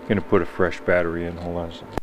Gonna put a fresh battery in. Hold on a second.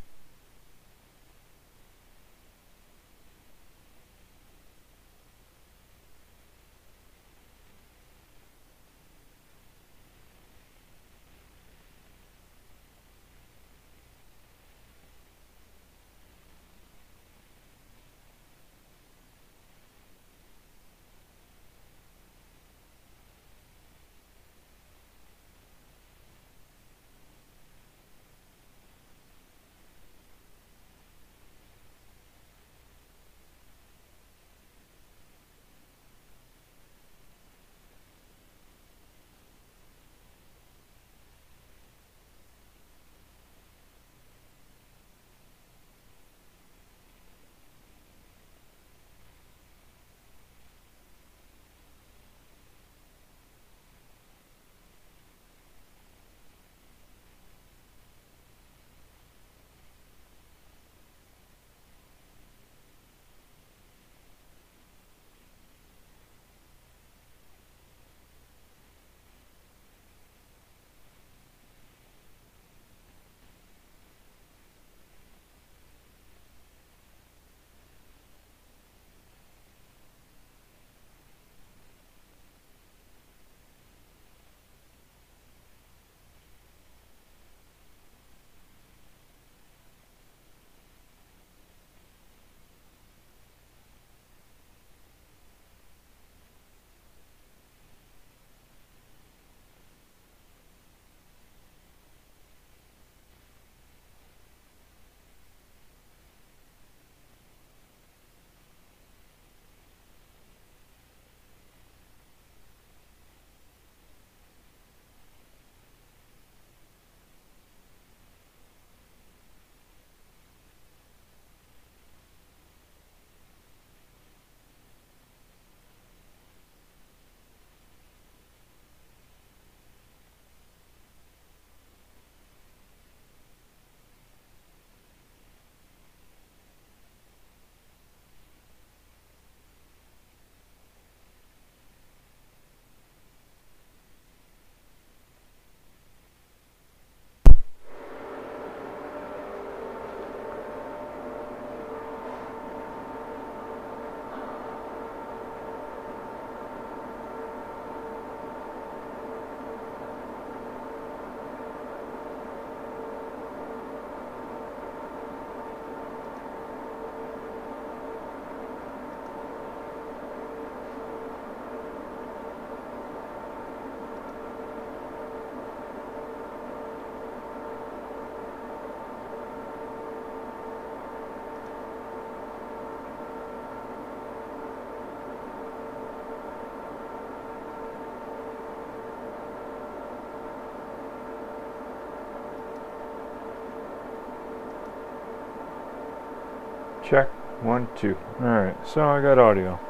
Check. 1, 2. Alright, so I got audio.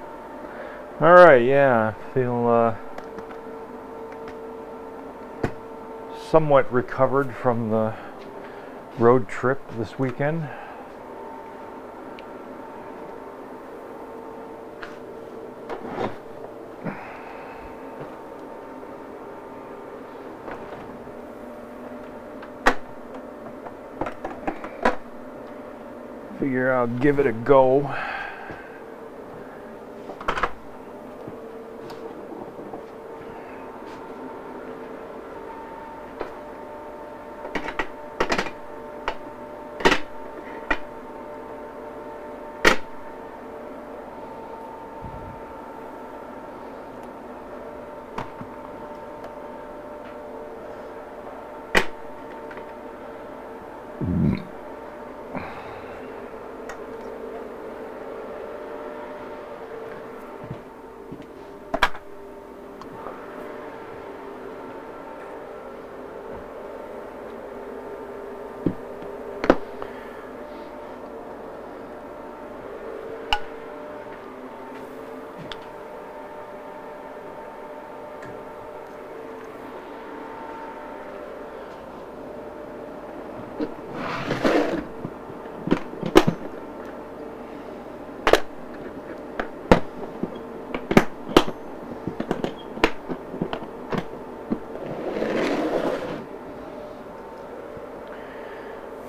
Alright, yeah, I feel somewhat recovered from the road trip this weekend. Figure I'll give it a go.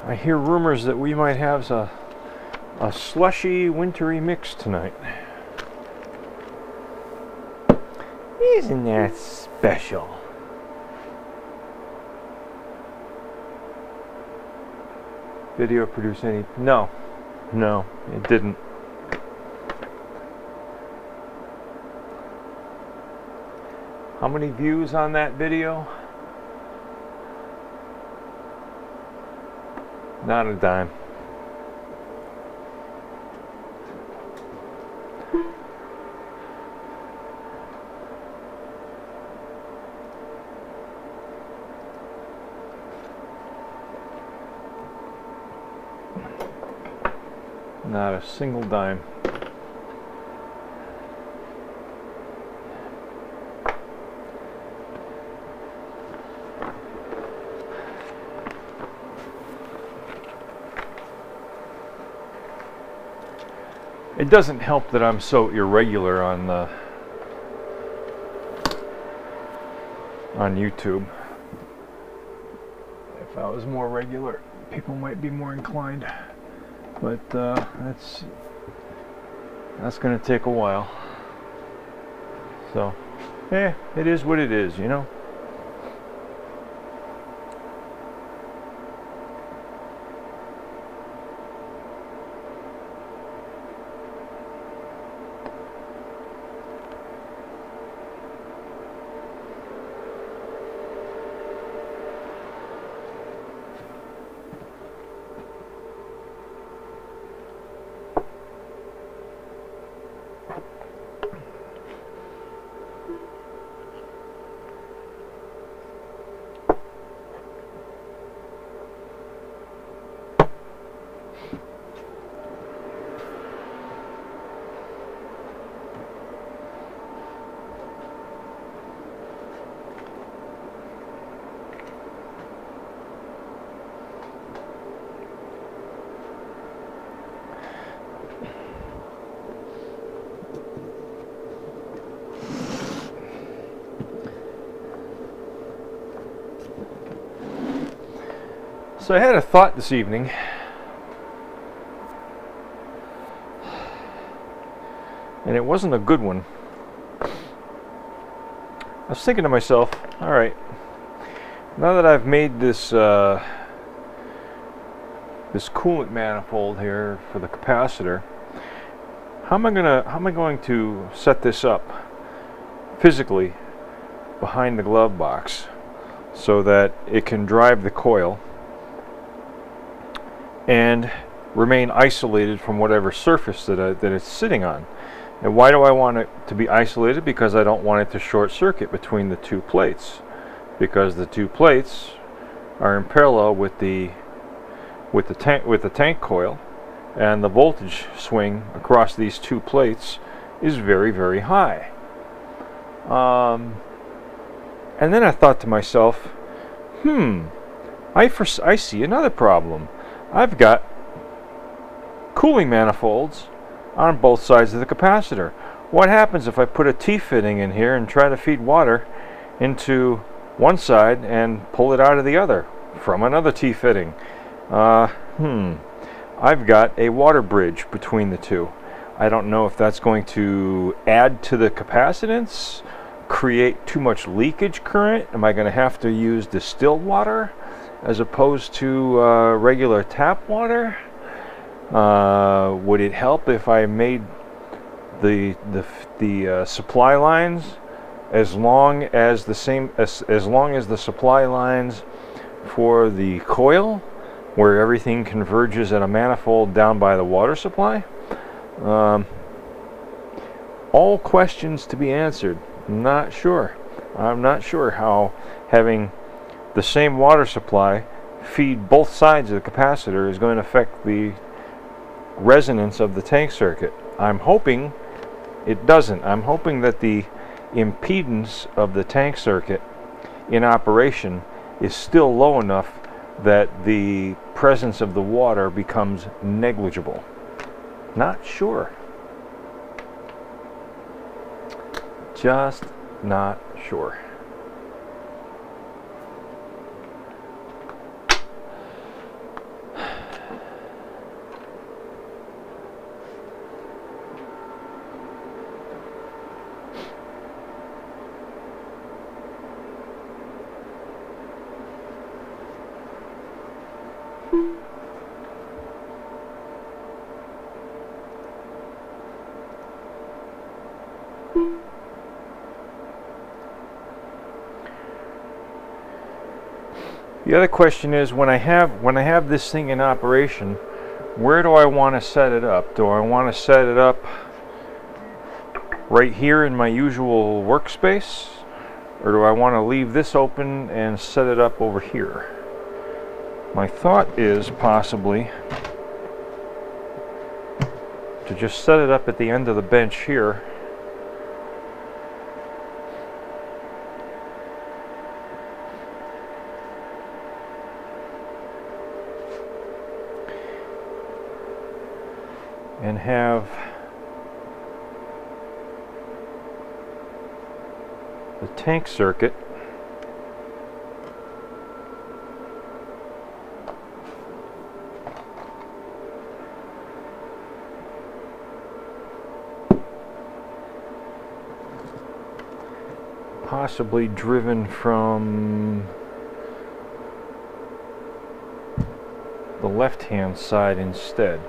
I hear rumors that we might have a slushy, wintry mix tonight. Isn't that special? Video produce any? No, it didn't. How many views on that video? Not a dime. Not a single dime. It doesn't help that I'm so irregular on YouTube. If I was more regular, people might be more inclined. But that's going to take a while. So, it is what it is, you know. So I had a thought this evening, and it wasn't a good one. I was thinking to myself, all right, now that I've made this this coolant manifold here for the capacitor, how am I going to set this up physically behind the glove box so that it can drive the coil and remain isolated from whatever surface that it's sitting on. And why do I want it to be isolated? Because I don't want it to short circuit between the two plates, because the two plates are in parallel with the tank coil, and the voltage swing across these two plates is very, very high. And then I thought to myself, I see another problem. I've got cooling manifolds on both sides of the capacitor. What happens if I put a T-fitting in here and try to feed water into one side and pull it out of the other from another T-fitting? I've got a water bridge between the two. I don't know if that's going to add to the capacitance, create too much leakage current. Am I going to have to use distilled water as opposed to regular tap water? Would it help if I made the supply lines as long as the supply lines for the coil, where everything converges at a manifold down by the water supply? All questions to be answered. Not sure. I'm not sure how having the same water supply feed both sides of the capacitor is going to affect the resonance of the tank circuit. I'm hoping it doesn't. I'm hoping that the impedance of the tank circuit in operation is still low enough that the presence of the water becomes negligible. Not sure. Just not sure. The other question is, when I have this thing in operation, where do I want to set it up? Do I want to set it up right here in my usual workspace, or do I want to leave this open and set it up over here? My thought is possibly to just set it up at the end of the bench here. And have the tank circuit possibly driven from the left-hand side instead.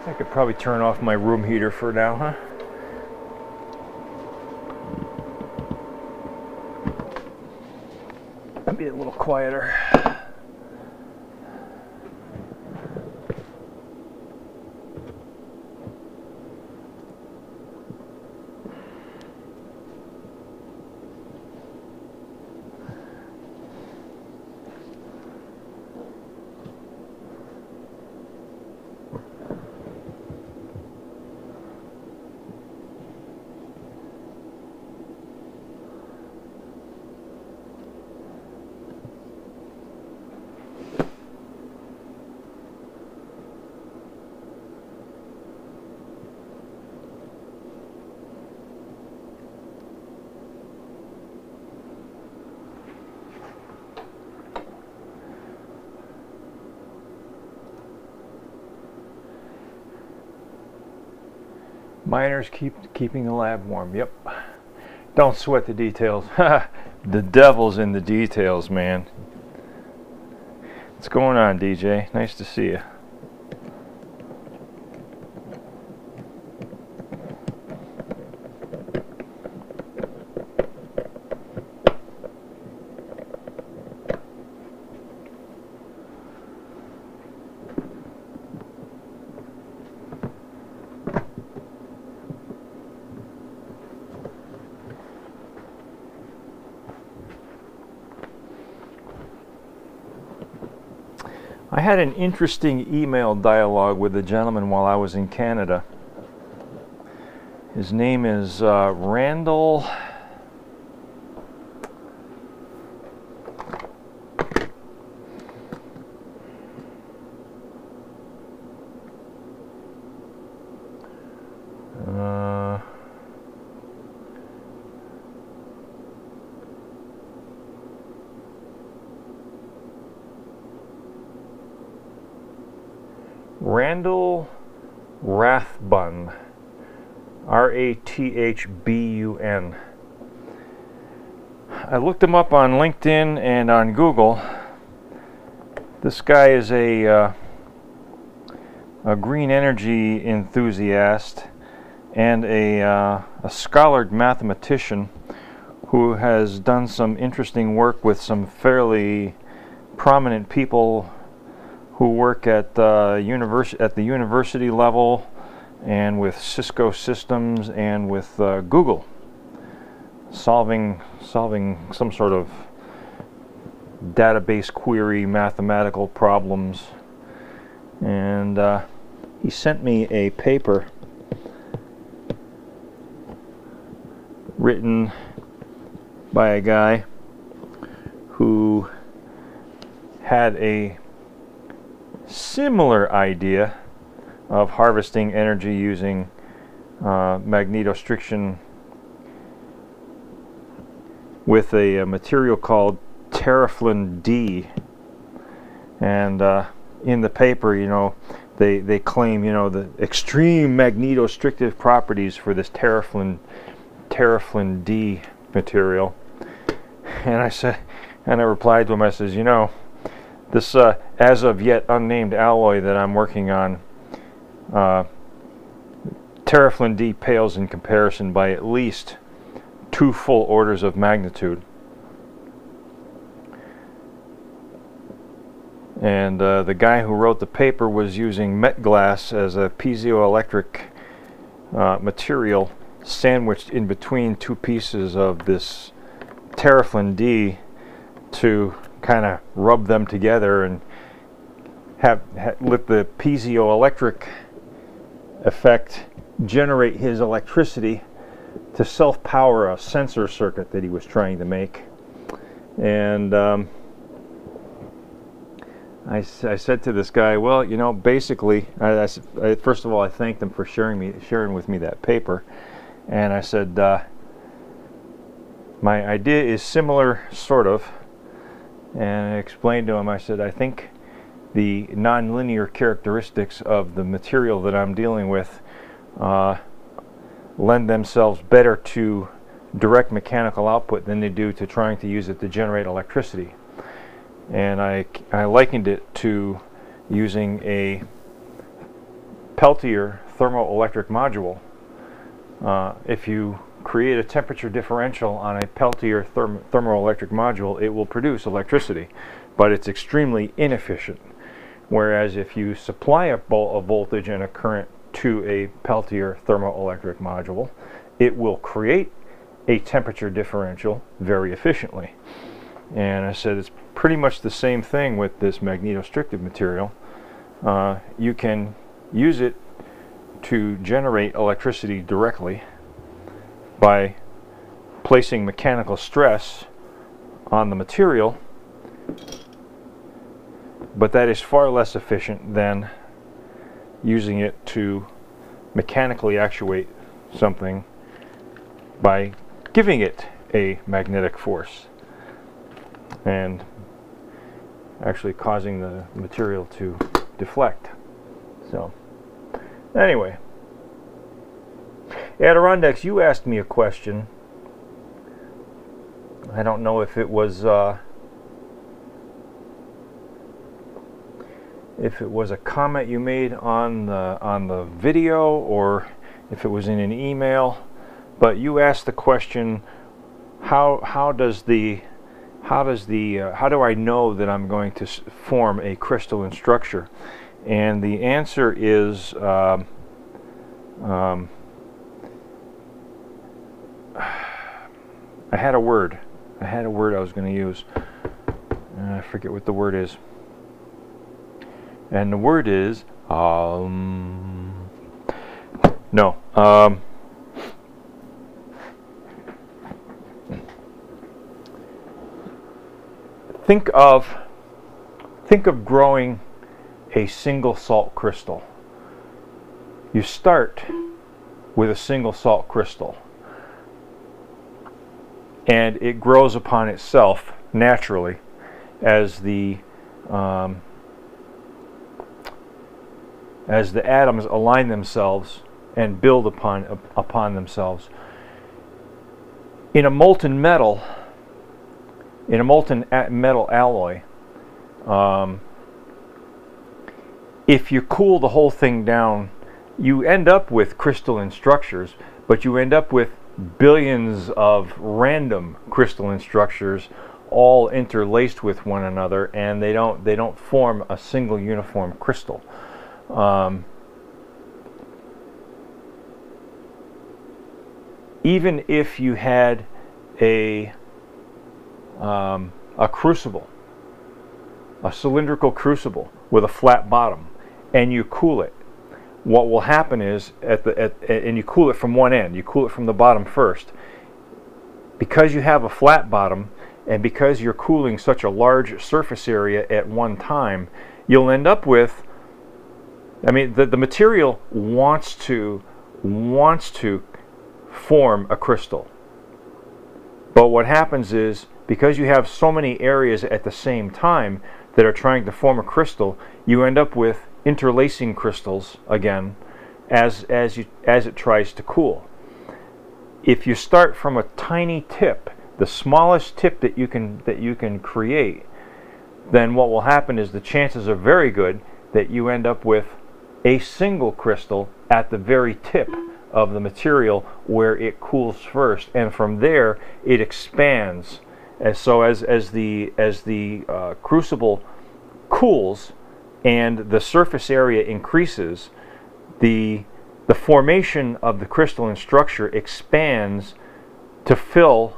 I could probably turn off my room heater for now, huh? Be a little quieter. Miners keeping the lab warm. Yep. Don't sweat the details. The devil's in the details, man. What's going on, DJ? Nice to see you. I had an interesting email dialogue with a gentleman while I was in Canada. His name is Randall. Randall Rathbun, Rathbun. I looked him up on LinkedIn and on Google. This guy is a green energy enthusiast and a scholared mathematician who has done some interesting work with some fairly prominent people who work at the university level and with Cisco Systems and with Google, solving some sort of database query mathematical problems. And he sent me a paper written by a guy who had a similar idea of harvesting energy using magnetostriction with a material called Terephthalin D. And in the paper, you know, they claim, you know, the extreme magnetostrictive properties for this Terephthalin D material. And I replied to him, I says, you know, this as of yet unnamed alloy that I'm working on, Terephthalin D pales in comparison by at least 2 full orders of magnitude. And the guy who wrote the paper was using met glass as a piezoelectric material sandwiched in between 2 pieces of this Terephthalin D to kind of rub them together and let the piezoelectric effect generate his electricity to self-power a sensor circuit that he was trying to make. And I said to this guy, well, you know, basically, first of all, I thanked him for sharing with me that paper, and I said, my idea is similar, sort of. And I explained to him, I said, I think the nonlinear characteristics of the material that I'm dealing with lend themselves better to direct mechanical output than they do to trying to use it to generate electricity. And I likened it to using a Peltier thermoelectric module. If you create a temperature differential on a Peltier thermoelectric module, it will produce electricity, but it's extremely inefficient. Whereas if you supply a voltage and a current to a Peltier thermoelectric module, it will create a temperature differential very efficiently. And I said it's pretty much the same thing with this magnetostrictive material. You can use it to generate electricity directly by placing mechanical stress on the material, but that is far less efficient than using it to mechanically actuate something by giving it a magnetic force and actually causing the material to deflect. So anyway, Adirondax, you asked me a question. I don't know if it was a comment you made on the video or if it was in an email, but you asked the question, how do I know that I'm going to form a crystalline structure? And the answer is I had a word I was going to use. I forget what the word is. And the word is think of growing a single salt crystal. You start with a single salt crystal, and it grows upon itself naturally as the atoms align themselves and build upon themselves. In a molten metal alloy, if you cool the whole thing down, you end up with crystalline structures, but you end up with billions of random crystalline structures all interlaced with one another, and they don't form a single uniform crystal. Even if you had a crucible, a cylindrical crucible with a flat bottom, and you cool it, what will happen is and you cool it from one end, you cool it from the bottom first, because you have a flat bottom and because you're cooling such a large surface area at one time, you'll end up with, I mean, the material wants to form a crystal, but what happens is, because you have so many areas at the same time that are trying to form a crystal, you end up with interlacing crystals again as it tries to cool. If you start from a tiny tip, the smallest tip that you can create, then what will happen is the chances are very good that you end up with a single crystal at the very tip of the material where it cools first, and from there it expands. As the crucible cools and the surface area increases, the formation of the crystalline structure expands to fill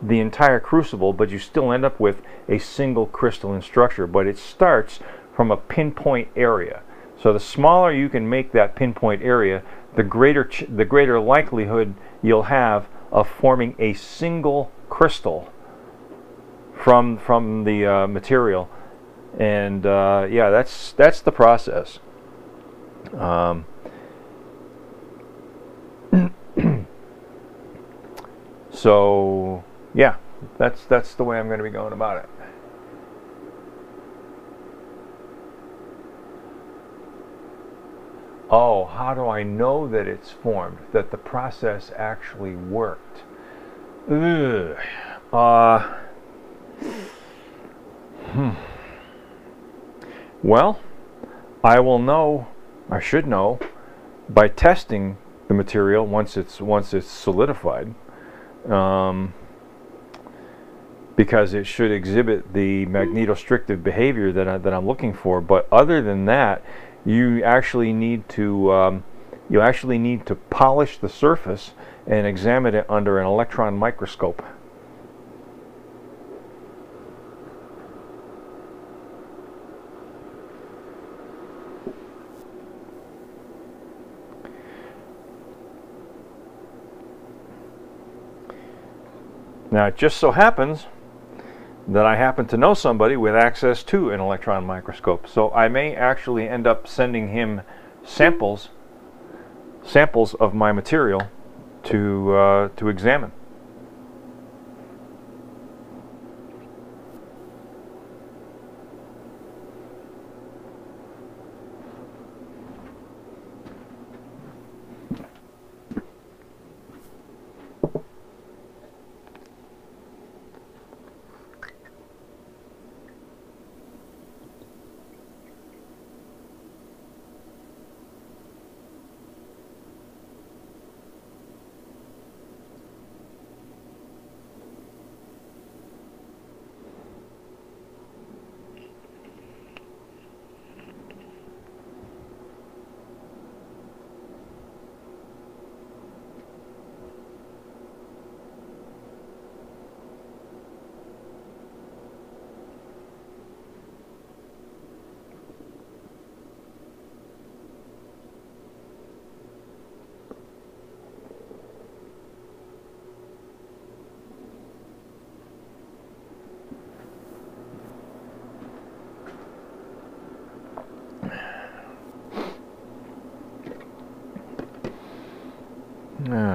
the entire crucible, but you still end up with a single crystalline structure, but it starts from a pinpoint area. So the smaller you can make that pinpoint area, the greater likelihood you'll have of forming a single crystal from the material. And yeah, that's the process. So yeah, that's the way I'm going to be going about it. Oh, how do I know that it's formed, that the process actually worked? Well, I will know, I should know, by testing the material once it's solidified, because it should exhibit the magnetostrictive behavior that I'm looking for. But other than that, you actually need to polish the surface and examine it under an electron microscope. Now, it just so happens that I happen to know somebody with access to an electron microscope, so I may actually end up sending him samples of my material to examine.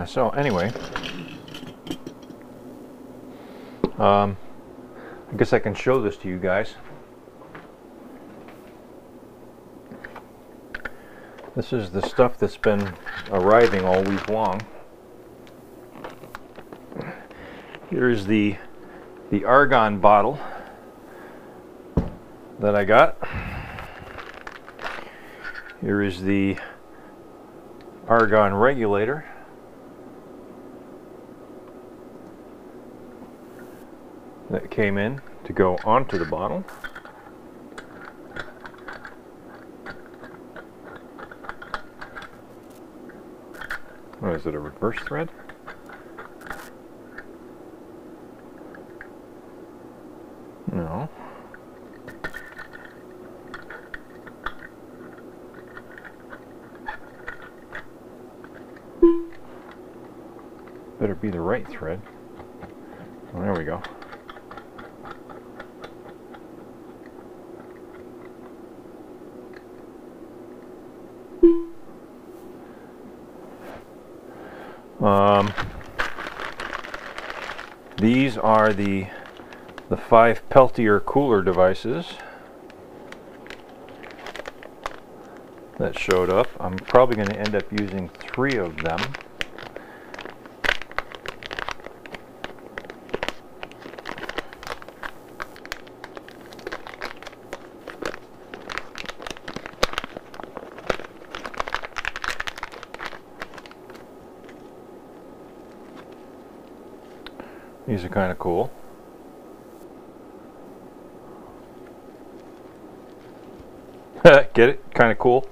So anyway, I guess I can show this to you guys. This is the stuff that's been arriving all week long. Here's the argon bottle that I got. Here is the argon regulator. That came in to go onto the bottle. Oh, is it a reverse thread? No. Better be the right thread. Oh, there we go. These are the 5 Peltier cooler devices that showed up. I'm probably going to end up using 3 of them. These are kind of cool. Get it? Kind of cool.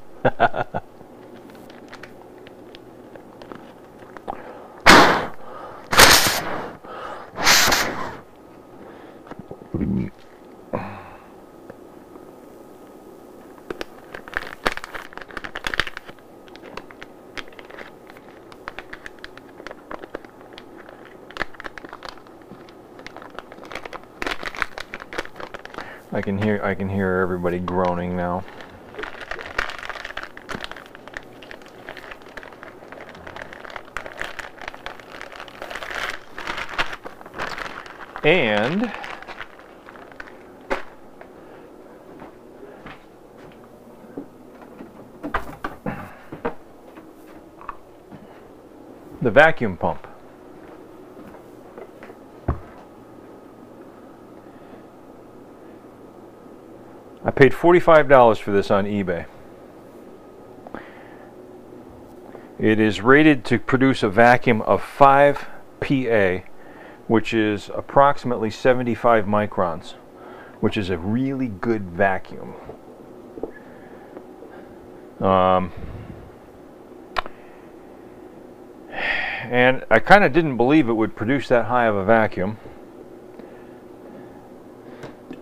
I can hear everybody groaning now. And the vacuum pump. I paid $45 for this on eBay. It is rated to produce a vacuum of 5 PA, which is approximately 75 microns, which is a really good vacuum. And I kind of didn't believe it would produce that high of a vacuum.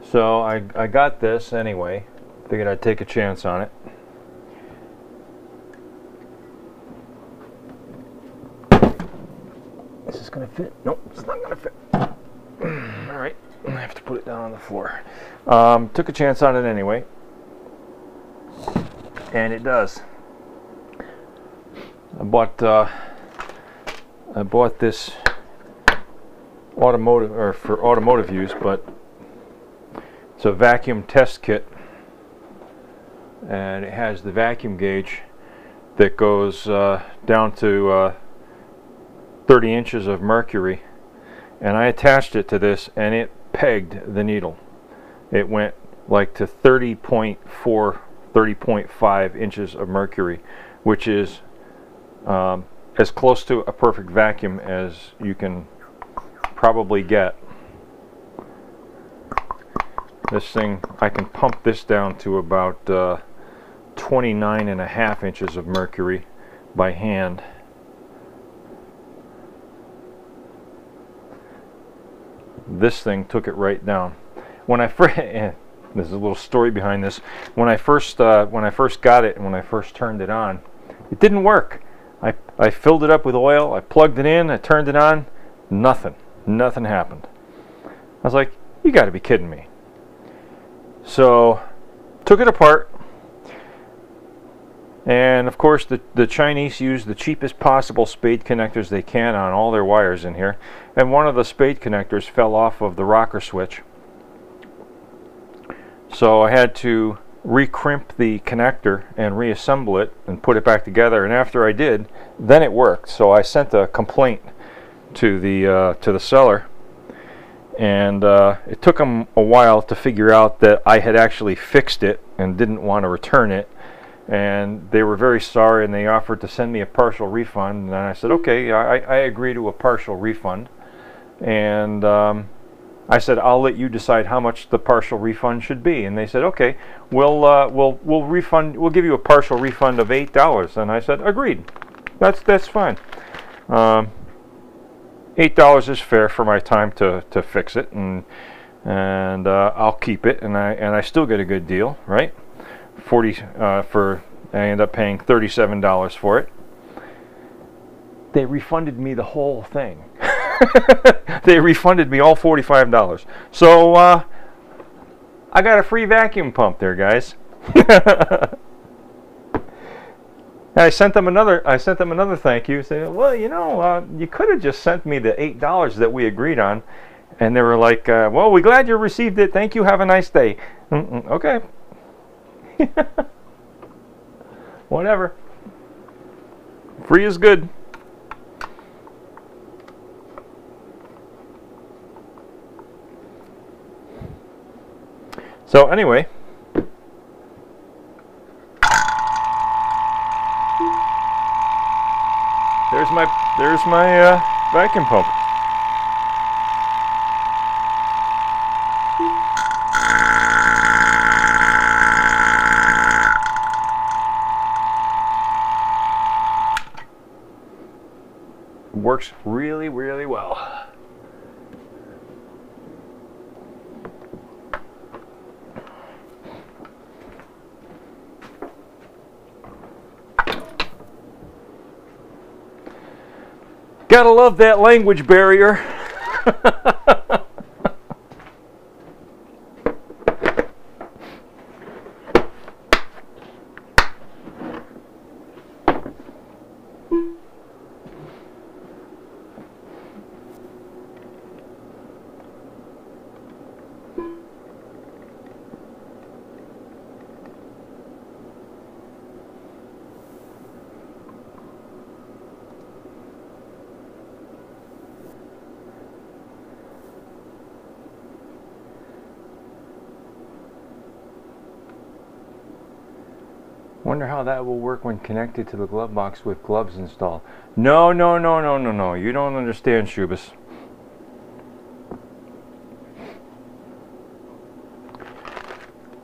So I got this anyway. Figured I'd take a chance on it. Is this going to fit? Nope, it's not going to fit. Alright, I have to put it down on the floor. Took a chance on it anyway. And it does. I bought this automotive, for automotive use, but it's a vacuum test kit, and it has the vacuum gauge that goes down to 30 inches of mercury, and I attached it to this and it pegged the needle. It went like to 30.4, 30.5 inches of mercury, which is as close to a perfect vacuum as you can probably get. This thing, I can pump this down to about 29.5 inches of mercury by hand. This thing took it right down. When I first, there's a little story behind this. When I first got it and when I first turned it on, it didn't work. I filled it up with oil, I plugged it in, I turned it on, nothing happened. I was like, you got to be kidding me. So took it apart, And of course the Chinese use the cheapest possible spade connectors they can on all their wires in here. And one of the spade connectors fell off of the rocker switch. So I had to recrimp the connector and reassemble it and put it back together. And after I did, then it worked. So I sent a complaint to the seller. And it took them a while to figure out that I had actually fixed it and didn't want to return it. And they were very sorry, and they offered to send me a partial refund. And I said, okay, I agree to a partial refund. And I said, I'll let you decide how much the partial refund should be. And they said, okay, we'll give you a partial refund of $8. And I said, agreed. That's fine. $8 is fair for my time to fix it, and I'll keep it, and I still get a good deal, right? I end up paying $37 for it. They refunded me the whole thing. They refunded me all $45. So I got a free vacuum pump there, guys. I sent them another thank you, saying, well, you know, you could have just sent me the $8 that we agreed on. And they were like, well, we're glad you received it. Thank you. Have a nice day. Okay. Whatever. Free is good. So anyway, there's my vacuum pump. Works really, really well. Gotta love that language barrier. Wonder how that will work when connected to the glove box with gloves installed. No. You don't understand, Shubis.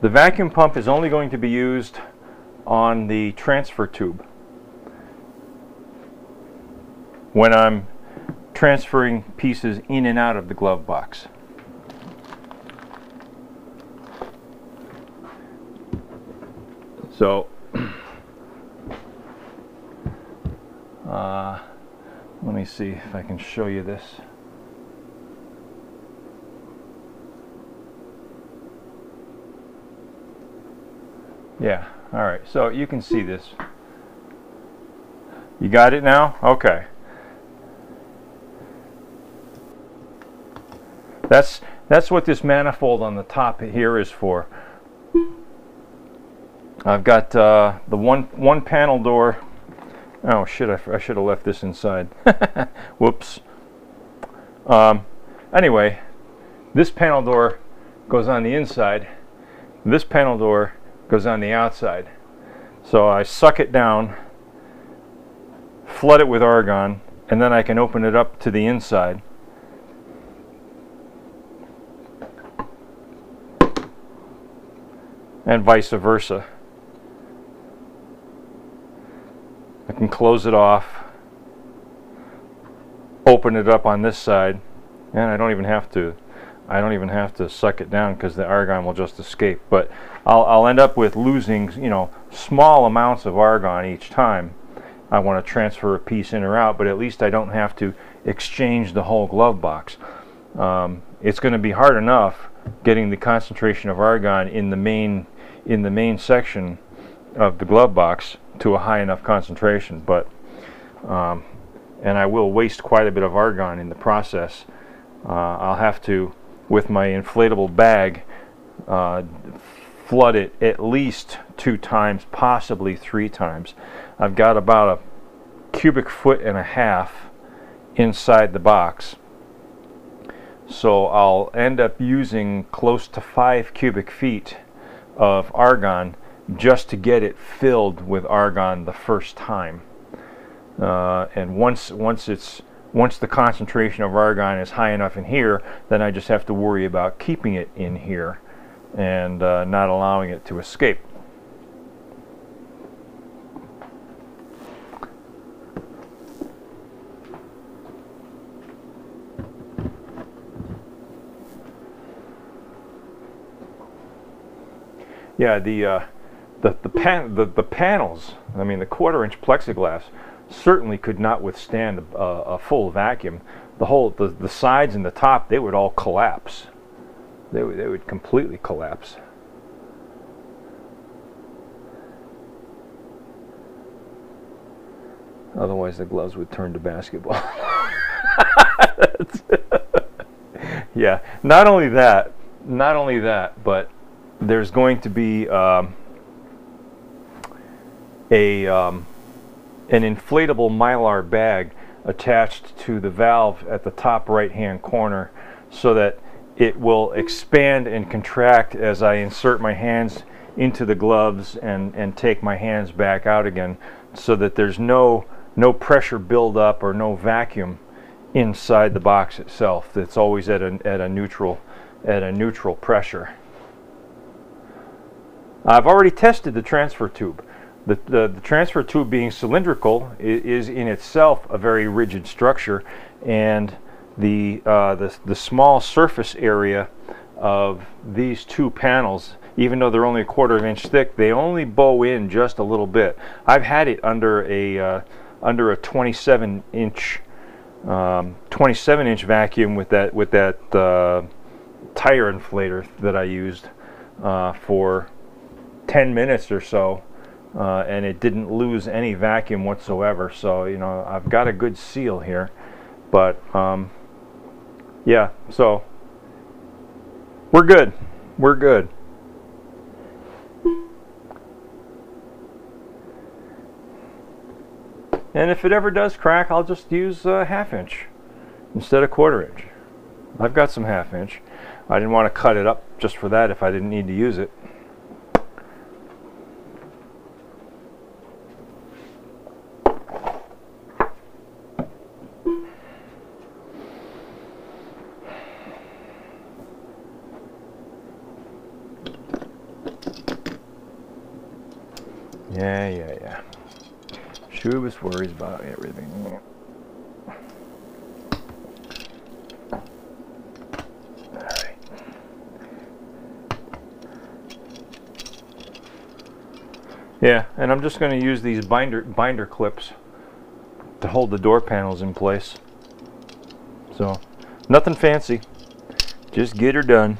The vacuum pump is only going to be used on the transfer tube when I'm transferring pieces in and out of the glove box. So let me see if I can show you this. Yeah, all right, so you can see this. You got it now? Okay. That's what this manifold on the top here is for. I've got the one panel door. Oh shit, I should have left this inside. Whoops. Anyway, this panel door goes on the inside. This panel door goes on the outside. So I suck it down, flood it with argon, and then I can open it up to the inside. And vice versa. I can close it off, open it up on this side, and I don't even have to suck it down because the argon will just escape. But I'll end up with losing, you know, small amounts of argon each time I want to transfer a piece in or out, but at least I don't have to exchange the whole glove box. It's going to be hard enough getting the concentration of argon in the main section of the glove box to a high enough concentration, but and I will waste quite a bit of argon in the process. I'll have to, with my inflatable bag, flood it at least 2 times, possibly 3 times. I've got about a cubic foot and a half inside the box, so I'll end up using close to 5 cubic feet of argon just to get it filled with argon the first time. And once the concentration of argon is high enough in here, then I just have to worry about keeping it in here and not allowing it to escape. Yeah, the panels, I mean the 1/4-inch plexiglass, certainly could not withstand a full vacuum. The sides and the top, they would all collapse. They would completely collapse. Otherwise the gloves would turn to basketball. Yeah, not only that, but there's going to be an inflatable Mylar bag attached to the valve at the top right hand corner, so that it will expand and contract as I insert my hands into the gloves and take my hands back out again, so that there's no pressure buildup or no vacuum inside the box itself. It's always at a neutral pressure. I've already tested the transfer tube. The transfer tube, being cylindrical, is in itself a very rigid structure, and the small surface area of these 2 panels, even though they're only a 1/4 inch thick, they only bow in just a little bit. I've had it under a 27-inch vacuum with that tire inflator that I used for 10 minutes or so, and it didn't lose any vacuum whatsoever. So, you know, I've got a good seal here. But yeah, so we're good. We're good. And if it ever does crack, I'll just use a 1/2 inch instead of 1/4 inch. I've got some 1/2 inch. I didn't want to cut it up just for that if I didn't need to use it. Yeah. Shubis worries about everything. Alright. Yeah, and I'm just going to use these binder clips to hold the door panels in place. So, nothing fancy. Just get her done.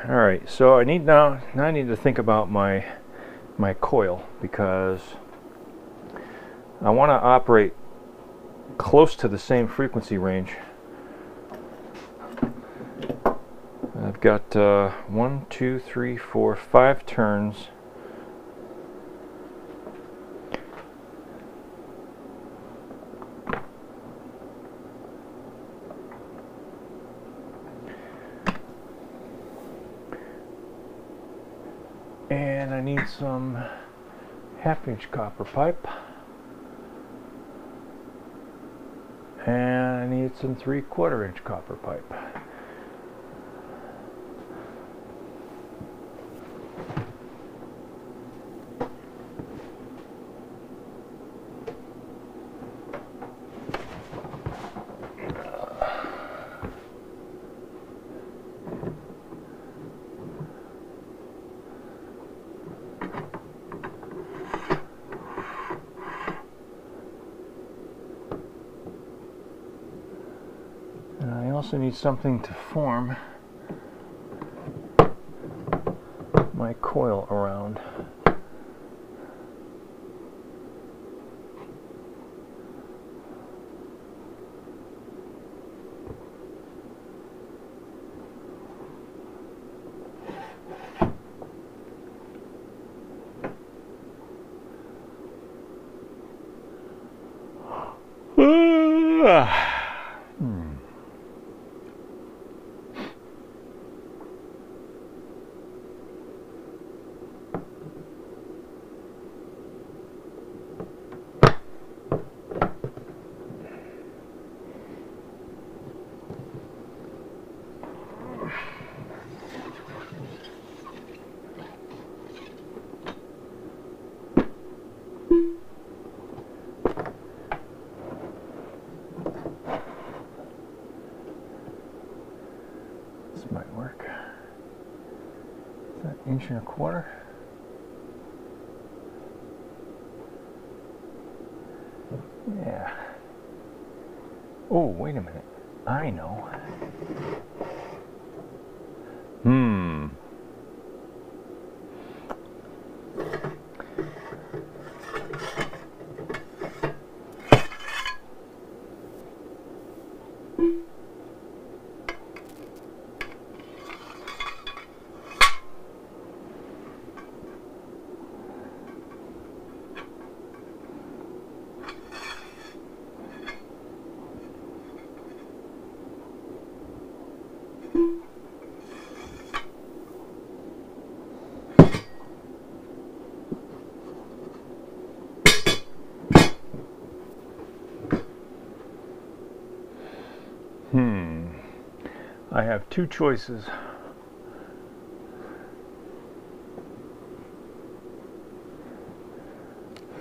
Alright, so I need to think about my coil, because I want to operate close to the same frequency range. I've got 1, 2, 3, 4, 5 turns. And I need some 1/2 inch copper pipe, and I need some 3/4 inch copper pipe. also need something to form my coil around. This might work. Is that 1.25 inches? Yeah. Oh, wait a minute. I know. I have two choices.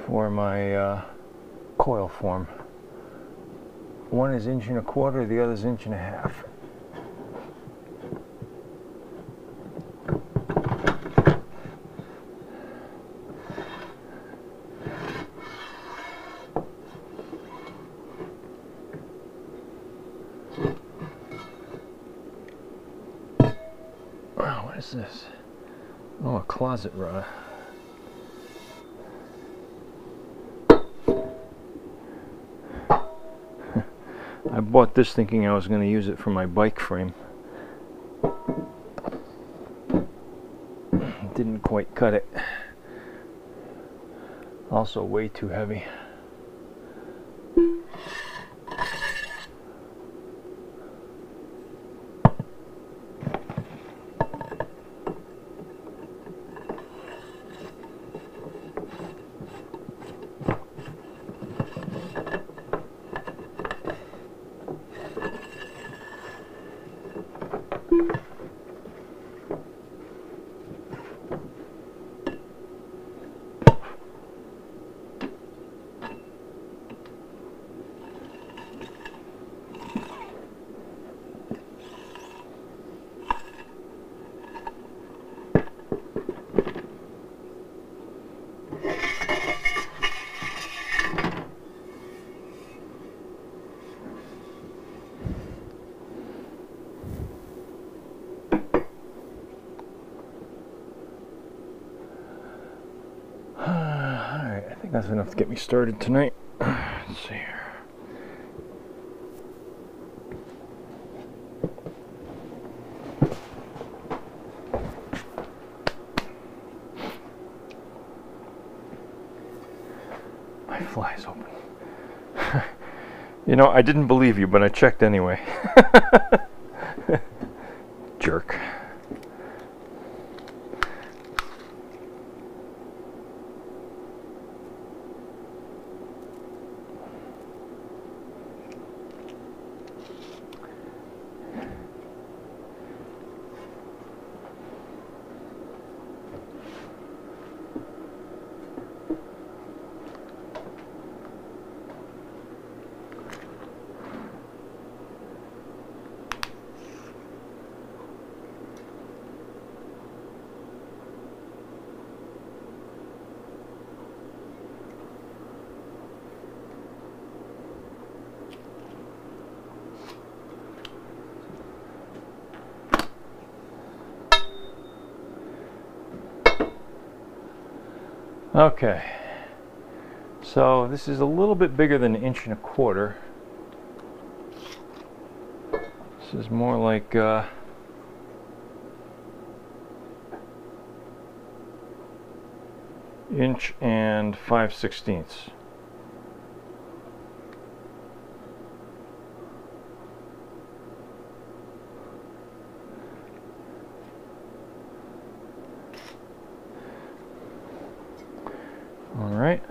For my coil form. One is 1.25 inches, the other is 1.5 inches. Wow, what is this? Oh, a closet rod. I bought this thinking I was going to use it for my bike frame. Didn't quite cut it. Also way too heavy. Alright, I think that's enough to get me started tonight. Let's see here. My fly's open. You know, I didn't believe you, but I checked anyway. Jerk. Okay, so this is a little bit bigger than 1.25 inches. This is more like inch and 5/16. All right.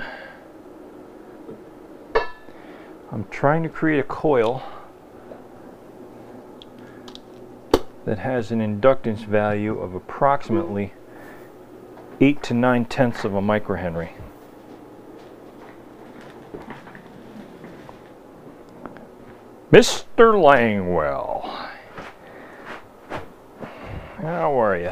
I'm trying to create a coil that has an inductance value of approximately 8 to 9/10 of a microhenry. Mr. Langwell, how are you?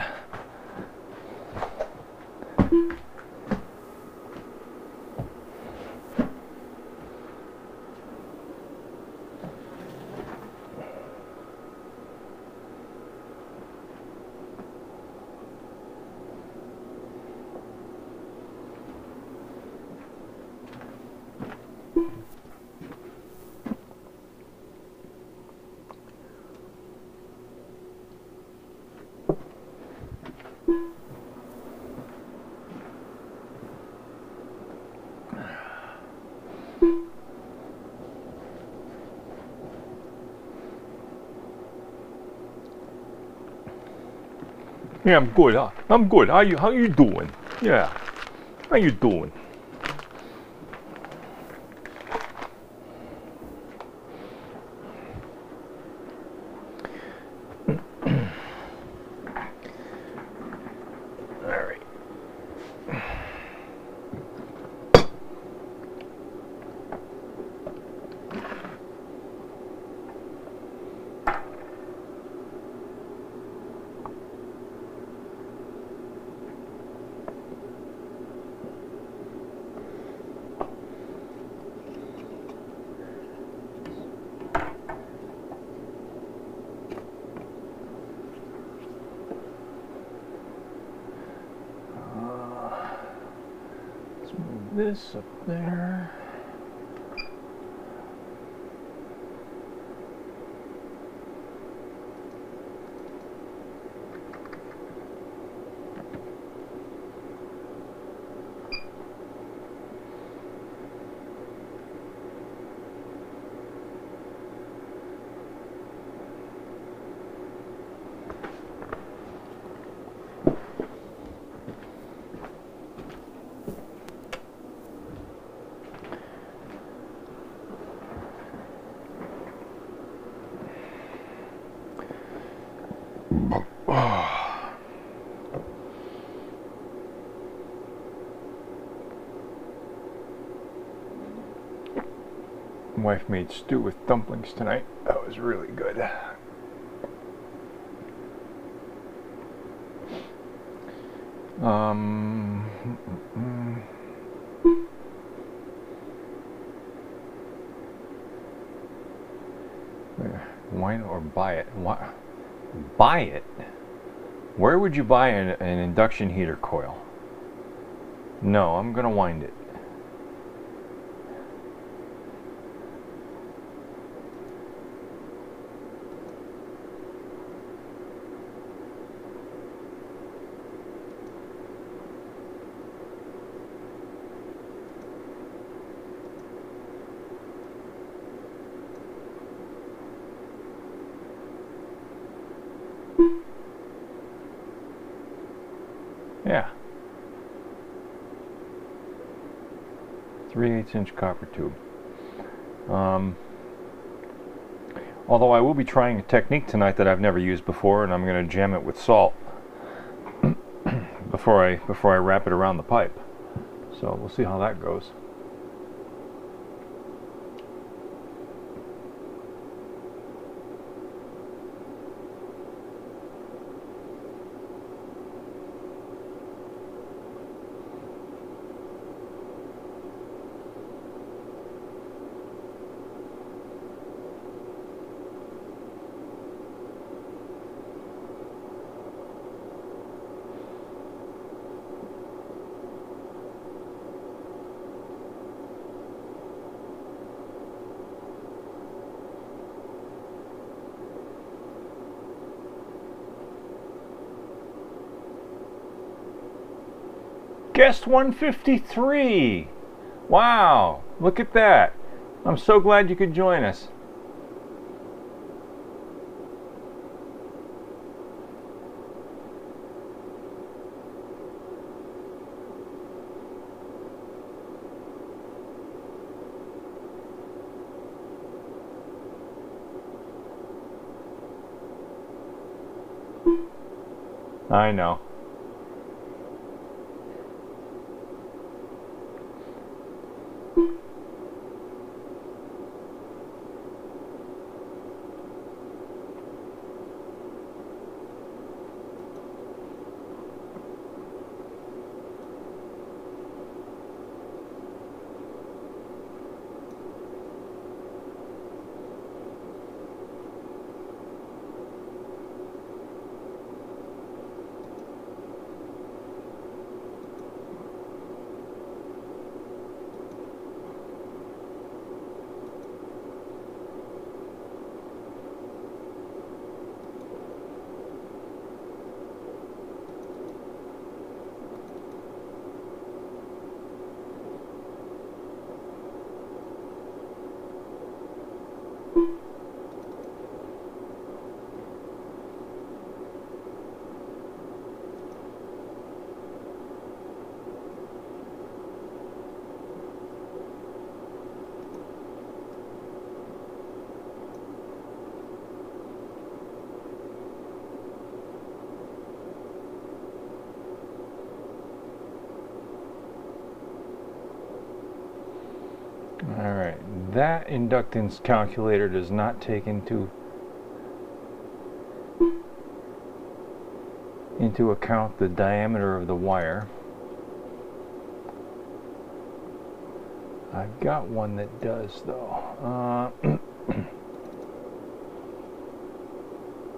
Yeah, I'm good. I'm good. How you doing? Yeah. How you doing? All right. Let's move this up there. Wife made stew with dumplings tonight. That was really good. Wine or buy it? Buy it? Where would you buy an induction heater coil? No, I'm gonna wind it. Yeah. 3/8 inch copper tube. Although I will be trying a technique tonight that I've never used before, and I'm going to jam it with salt before I wrap it around the pipe. So we'll see how that goes. Guest 153. Wow, look at that. I'm so glad you could join us. I know. Alright, that inductance calculator does not take into account the diameter of the wire. I've got one that does, though.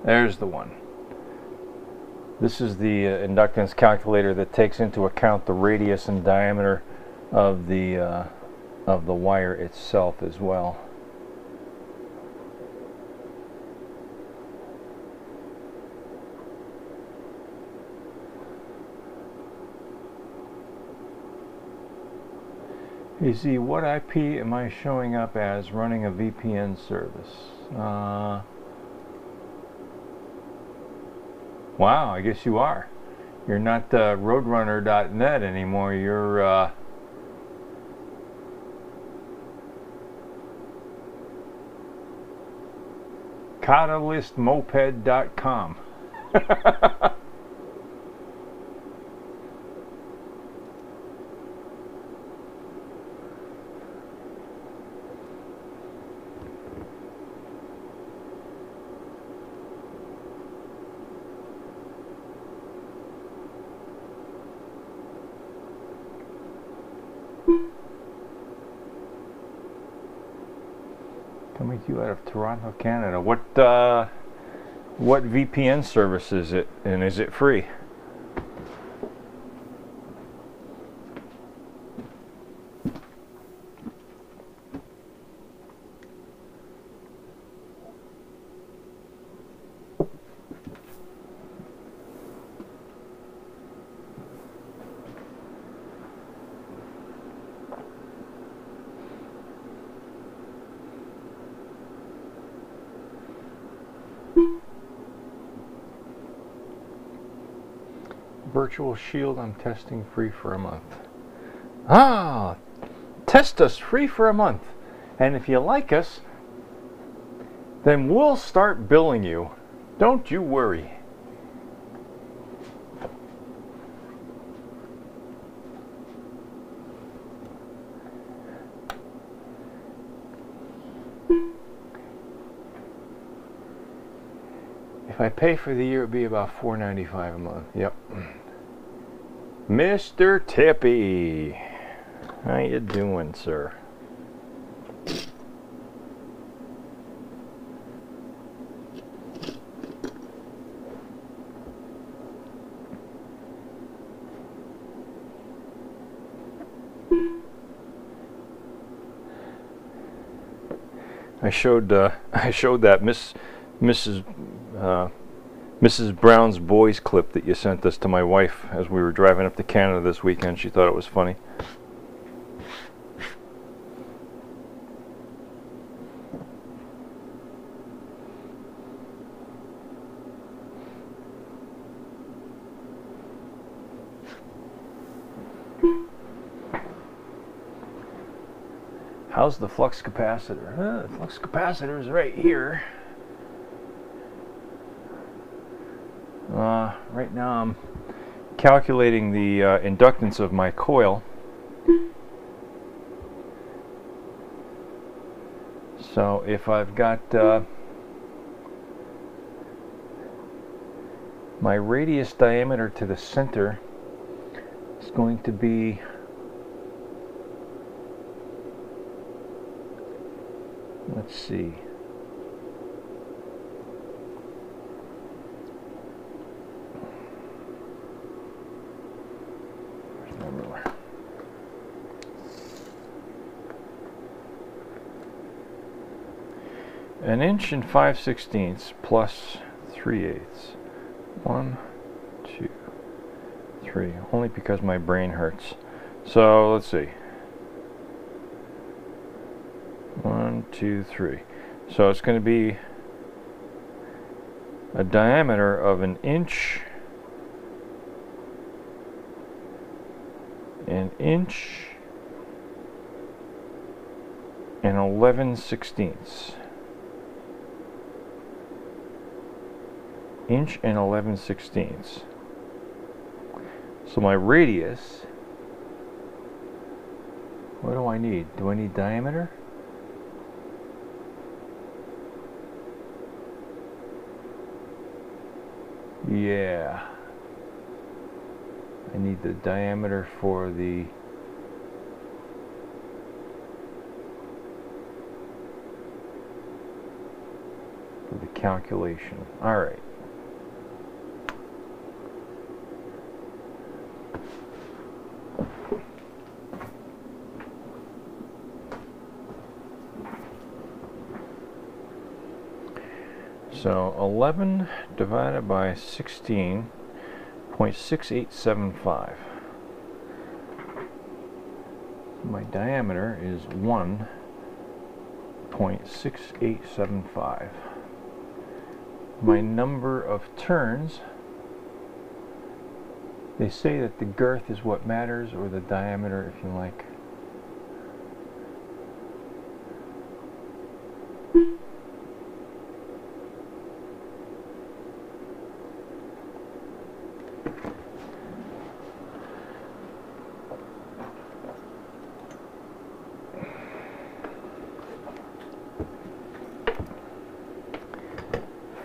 There's the one. This is the inductance calculator that takes into account the radius and diameter of the wire itself as well. You see, what IP am I showing up as running a VPN service? Wow, I guess you are. You're not Roadrunner.net anymore. You're catalystmoped.com. Coming to you out of Toronto, Canada. What VPN service is it, and is it free? Virtual Shield, I'm testing free for a month. Ah, test us free for a month. And if you like us, then we'll start billing you. Don't you worry. If I pay for the year, it'd be about $4.95 a month. Yep. Mr. Tippy, how you doing, sir? I showed that Mrs. Mrs. Brown's Boys clip that you sent us to my wife as we were driving up to Canada this weekend. She thought it was funny. How's the flux capacitor? The flux capacitor is right here. Right now I'm calculating the inductance of my coil. So if I've got my radius diameter to the center, it's going to be let's see. Where's my ruler? An inch and 5/16 plus 3/8. 1, 2, 3. Only because my brain hurts. So let's see. 1, 2, 3. So it's going to be a diameter of 1 inch, 1 inch and 11/16. Inch and 11/16. So my radius, what do I need? Do I need diameter? Yeah, I need the diameter for the calculation. All right. So 11 divided by 16.6875. My diameter is 1.6875. My number of turns, they say that the girth is what matters, or the diameter if you like.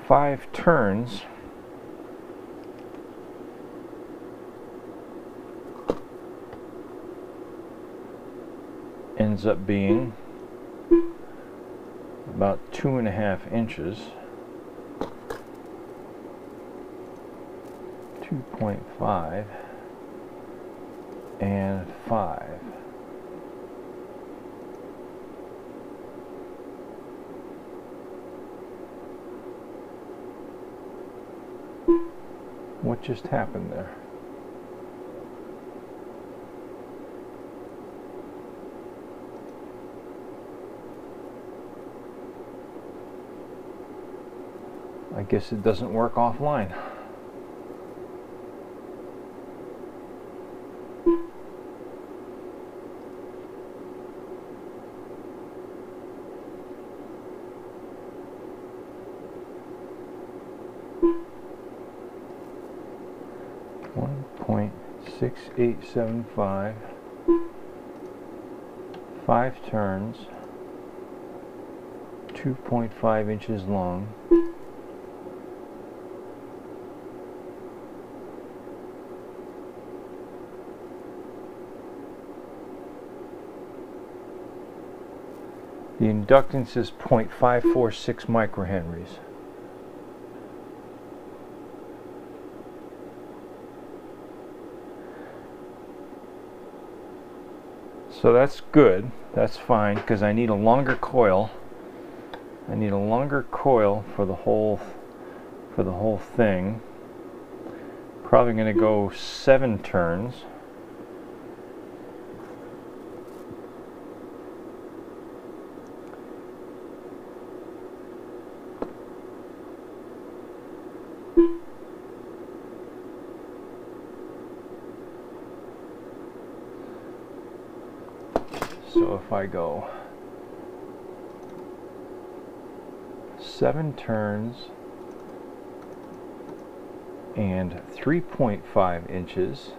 Five turns ends up being about 2.5 inches. 2.5 and 5. What just happened there? I guess it doesn't work offline. .6875, 5 turns, 2.5 inches long. The inductance is 0.546 microhenries. So that's good, that's fine, because I need a longer coil. I need a longer coil for the for the whole thing. Probably going to go 7 turns. So if I go 7 turns and 3.5 inches,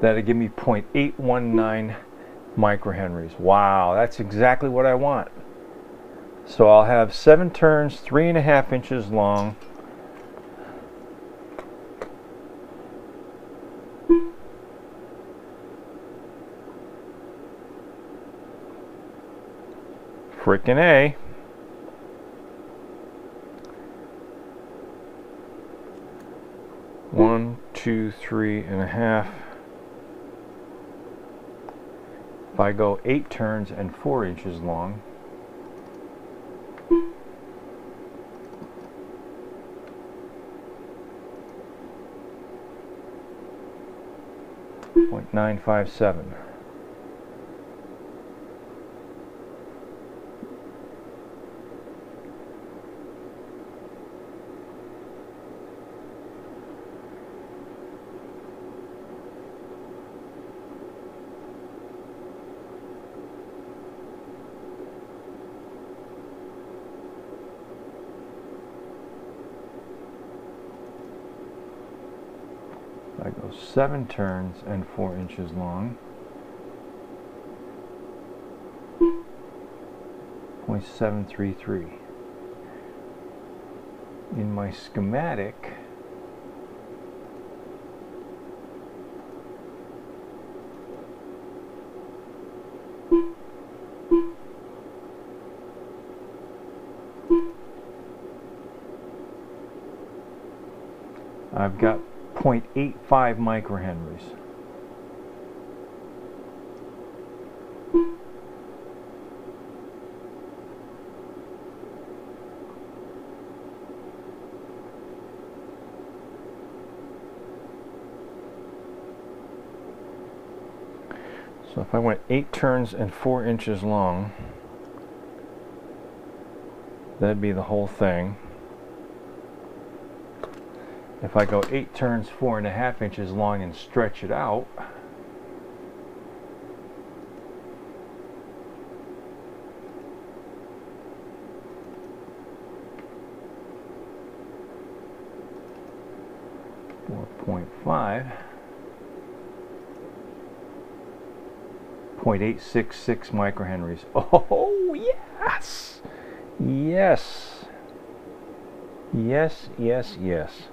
that'll give me 0.819 microhenries. Wow, that's exactly what I want. So I'll have 7 turns, 3.5 inches long. Frickin' A. One, 2, 3.5. If I go 8 turns and 4 inches long, .957. I go 7 turns and 4 inches long. 0.733. In my schematic, I've got 0.85 microhenries. So if I went 8 turns and 4 inches long, that'd be the whole thing. If I go 8 turns, 4.5 inches long and stretch it out, .5, 0.866 microhenries. Oh yes! Yes! Yes, yes, yes.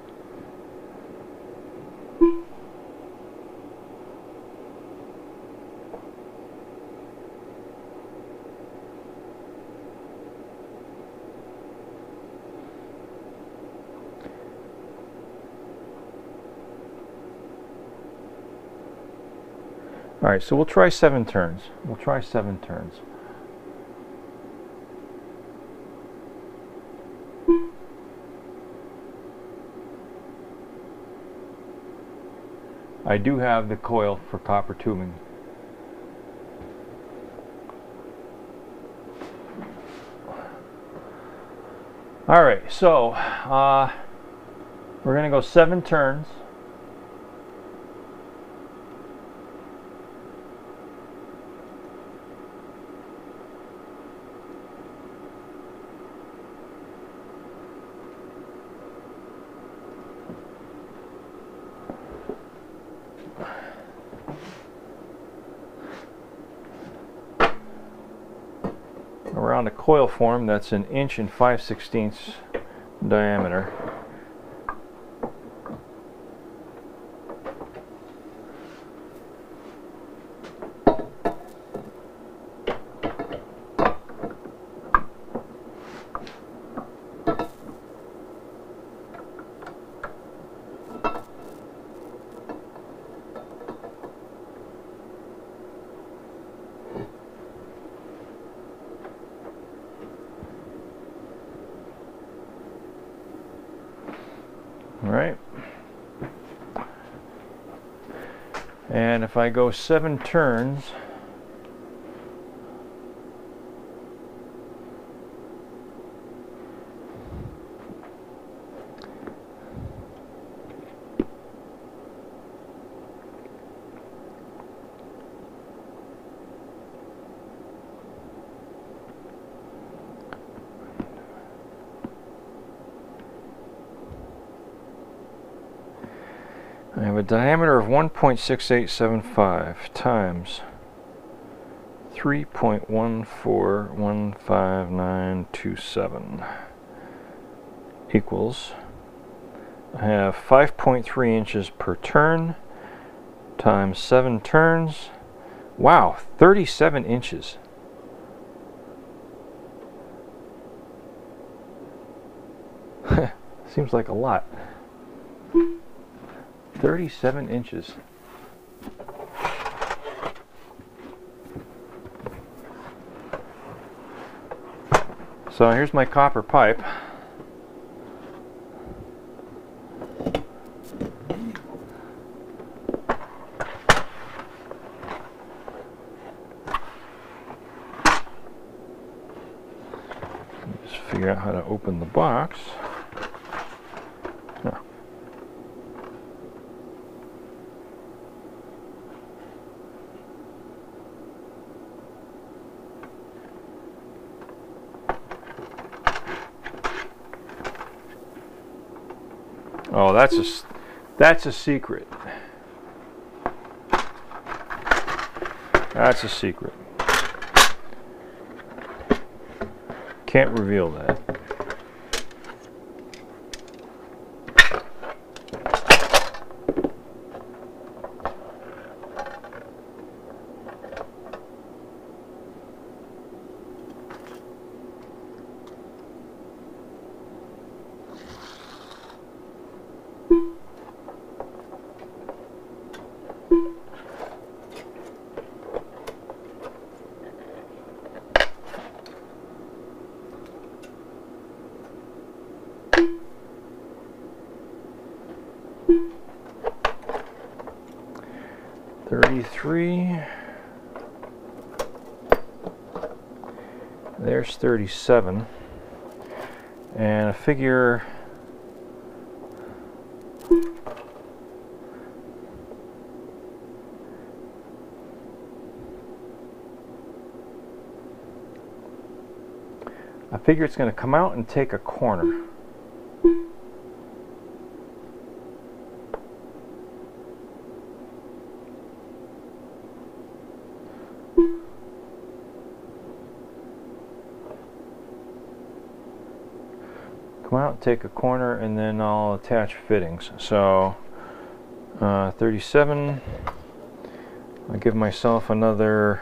All right, so we'll try 7 turns. We'll try 7 turns. I do have the coil for copper tubing. All right, so we're going to go 7 turns. Around a coil form that's 1 inch and 5/16 diameter. right? And if I go 7 turns, I have a diameter of 1.6875 times 3.1415927 equals, I have 5.3 inches per turn times 7 turns. Wow, 37 inches. Seems like a lot. 37 inches. So here's my copper pipe. Just figure out how to open the box. No. Oh, that's a secret. That's a secret. Can't reveal that. There's 37, and I figure it's going to come out and take a corner. Come out, take a corner, and then I'll attach fittings. So 37, I'll give myself another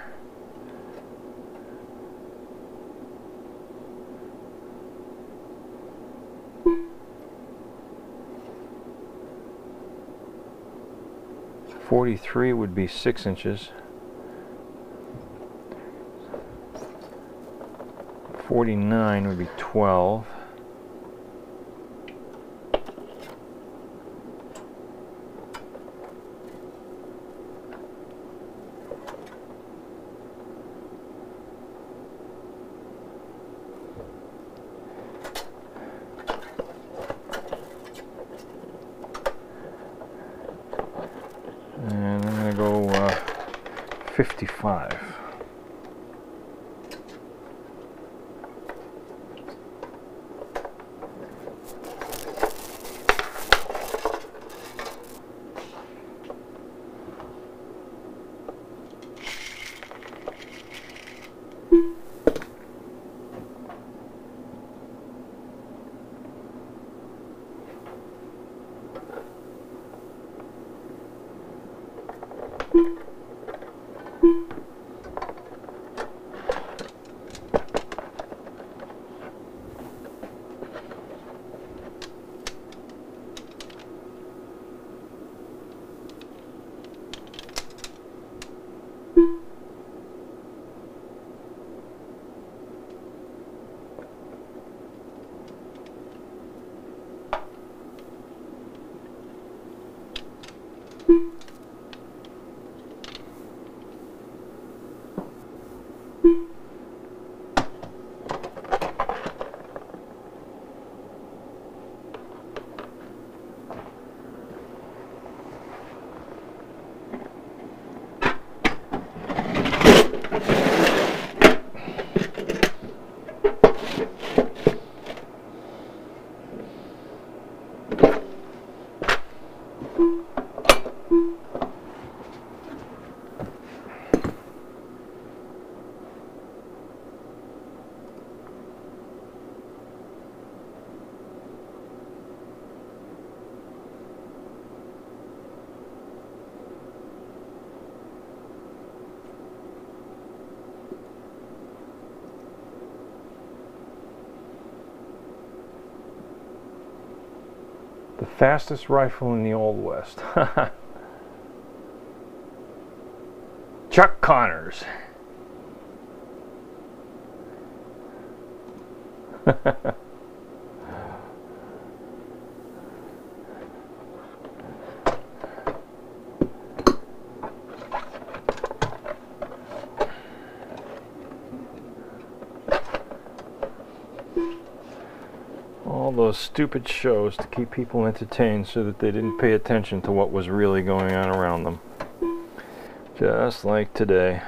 43 would be 6 inches. 49 would be 12. And I'm going to go 55. The fastest rifle in the Old West. Chuck Connors. All those stupid shows to keep people entertained so that they didn't pay attention to what was really going on around them. Just like today.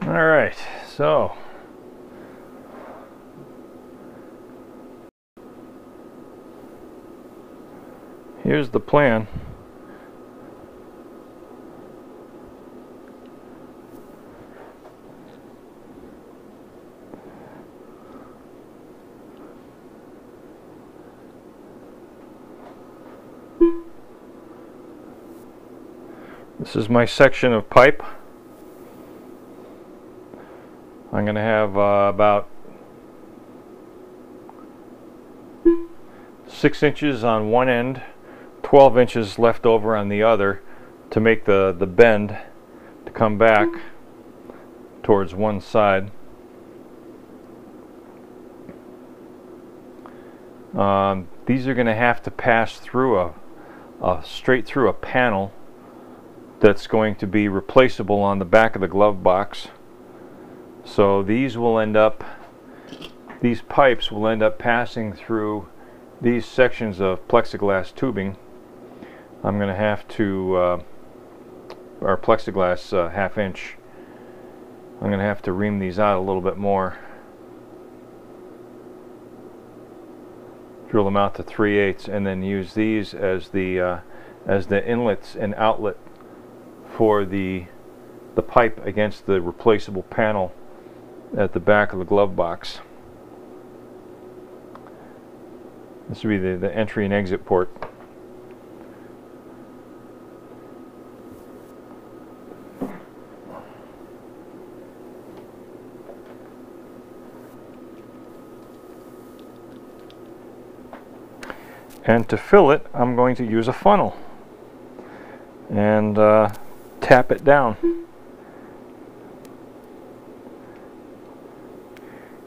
All right, so here's the plan. This is my section of pipe. I'm going to have about 6 inches on one end, 12 inches left over on the other to make the bend to come back towards one side. These are going to have to pass through straight through a panel that's going to be replaceable on the back of the glove box. So these pipes will end up passing through these sections of plexiglass tubing. I'm going to have to, our plexiglass ½ inch, I'm going to have to ream these out a little bit more. Drill them out to 3/8 and then use these as the inlets and outlet for the pipe against the replaceable panel at the back of the glove box. This would be the entry and exit port. And to fill it, I'm going to use a funnel and tap it down.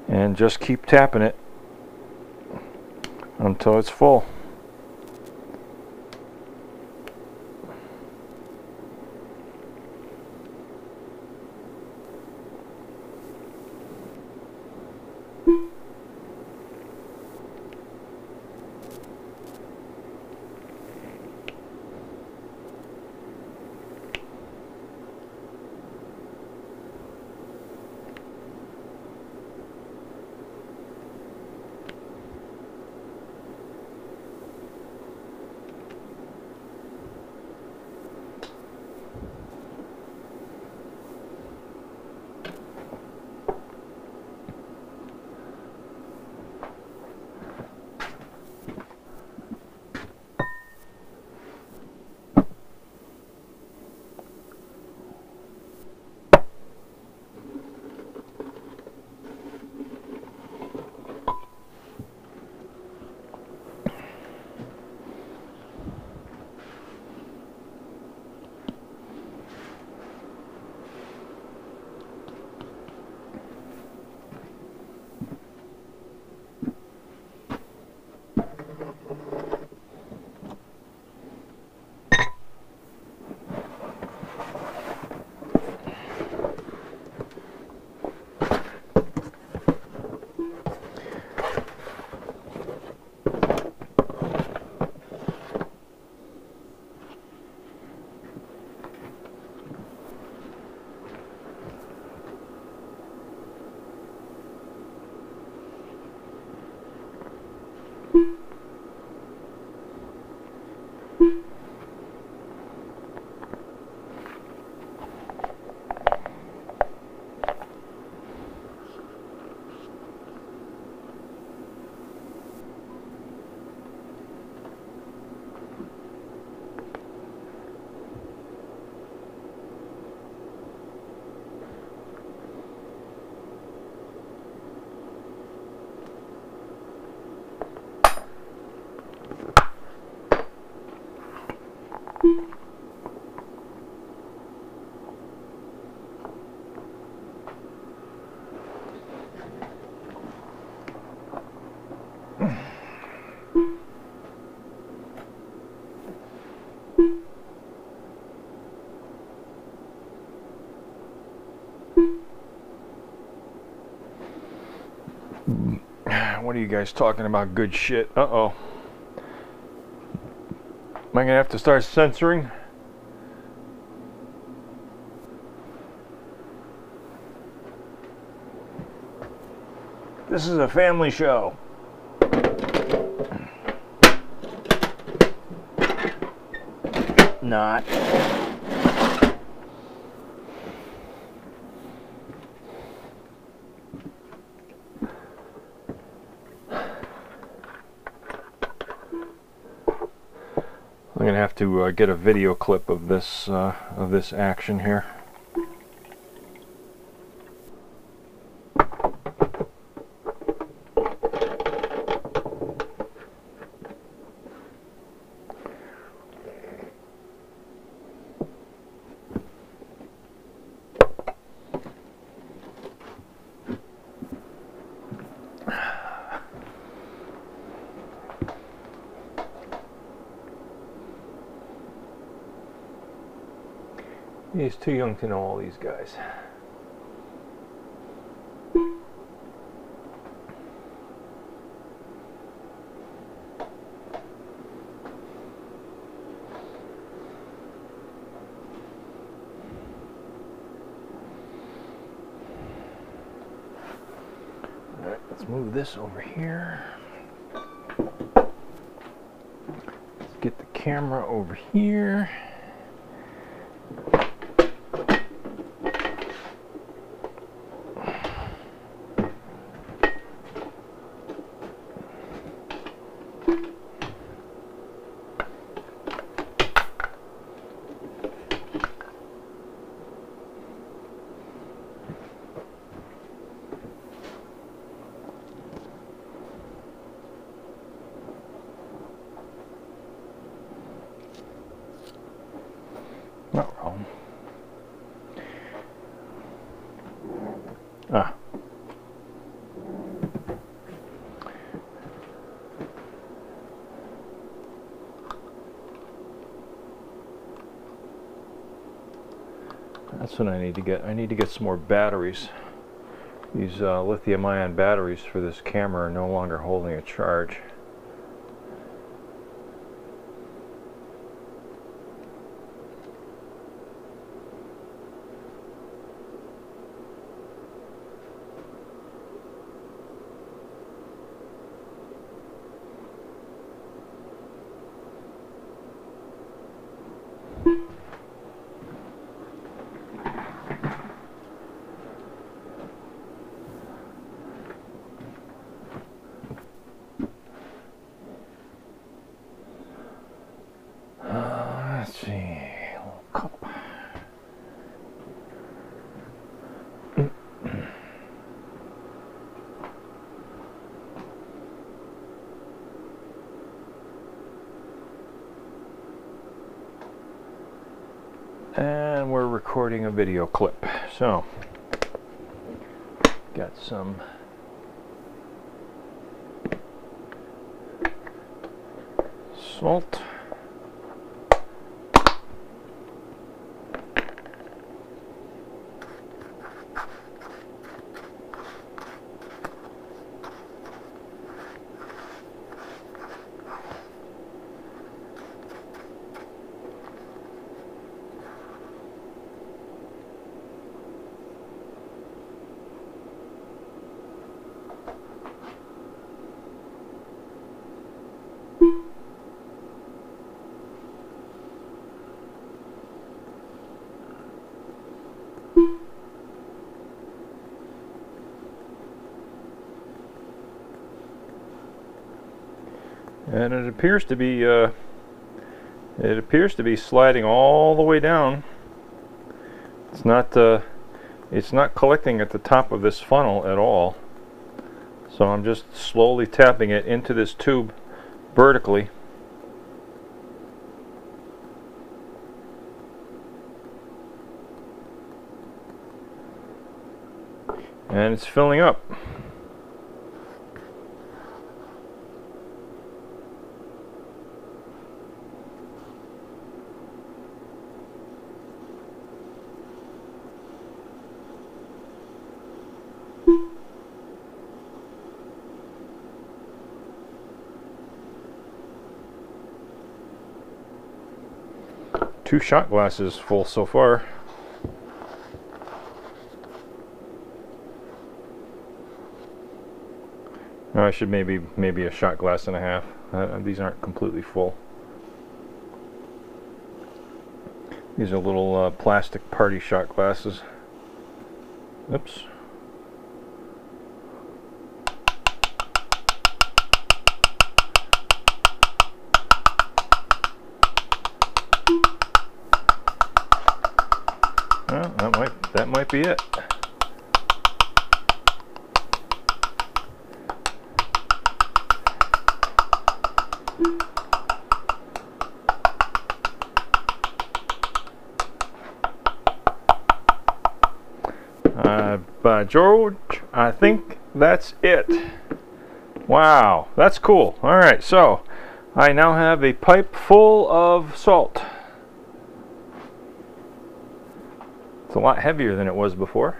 And just keep tapping it until it's full. What are you guys talking about? Good shit. Uh-oh. Am I gonna have to start censoring? This is a family show. Not. I'm gonna have to get a video clip of this action here. He's too young to know all these guys. Alright, let's move this over here. Let's get the camera over here. Not wrong. Ah. That's what I need to get. I need to get some more batteries. These lithium-ion batteries for this camera are no longer holding a charge. Let's see, a little cup. And we're recording a video clip. So, got some salt. And it appears to be sliding all the way down. It's not collecting at the top of this funnel at all. So I'm just slowly tapping it into this tube vertically. and it's filling up. Two shot glasses full so far. Oh, I should maybe a shot glass and a half. These aren't completely full. These are little plastic party shot glasses. Oops. Well, that might be it. George, I think that's it. Wow, that's cool. All right, so I now have a pipe full of salt. It's a lot heavier than it was before.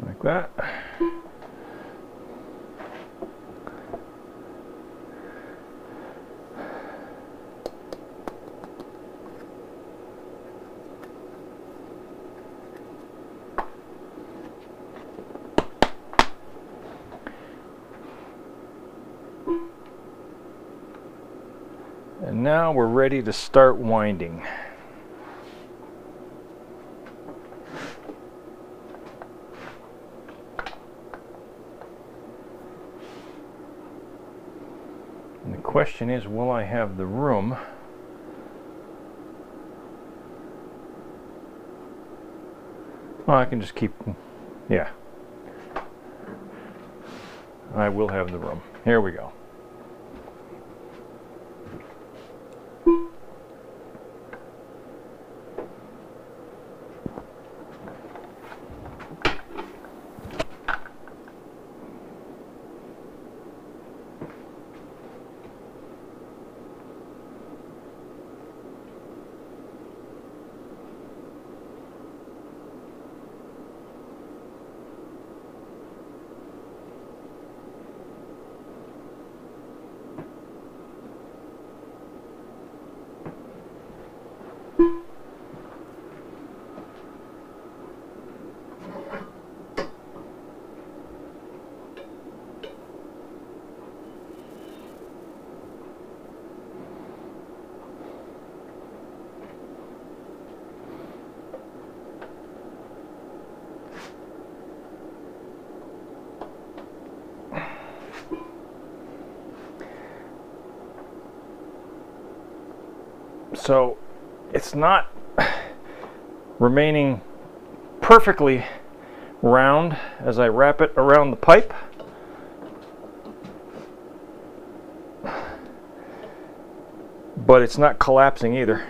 Like that. And now we're ready to start winding. And the question is, will I have the room well, I can just keep, yeah. I will have the room. Here we go. So it's not remaining perfectly round as I wrap it around the pipe. But it's not collapsing either.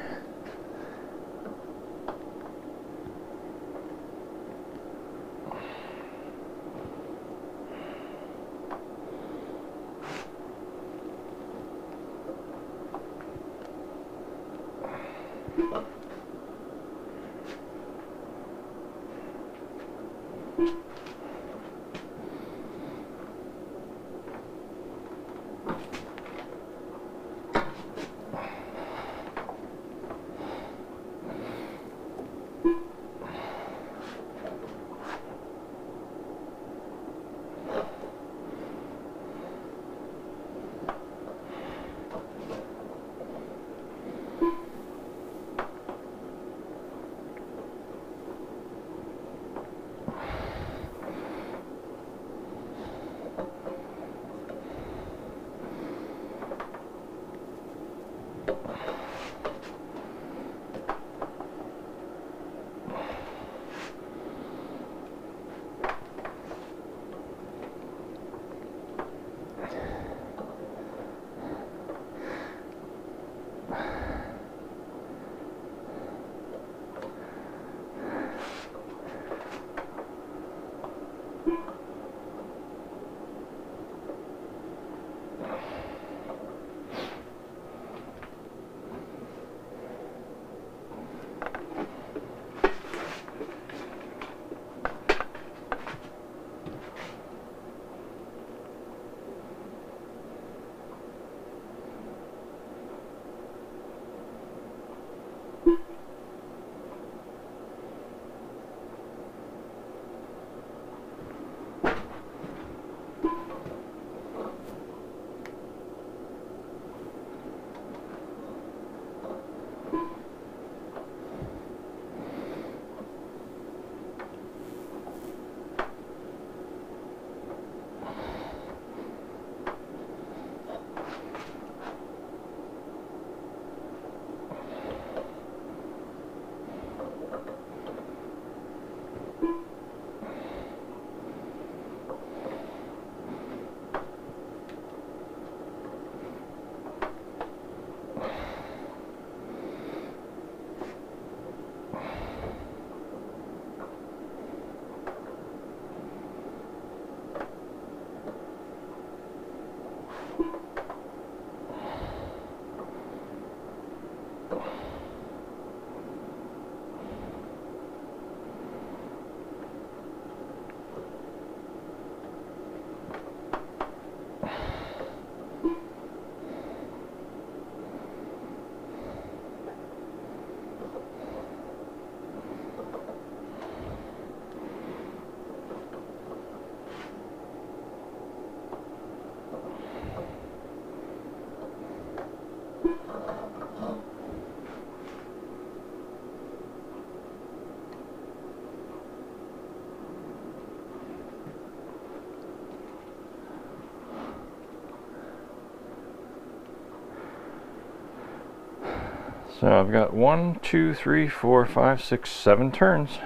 So I've got 1, 2, 3, 4, 5, 6, 7 turns.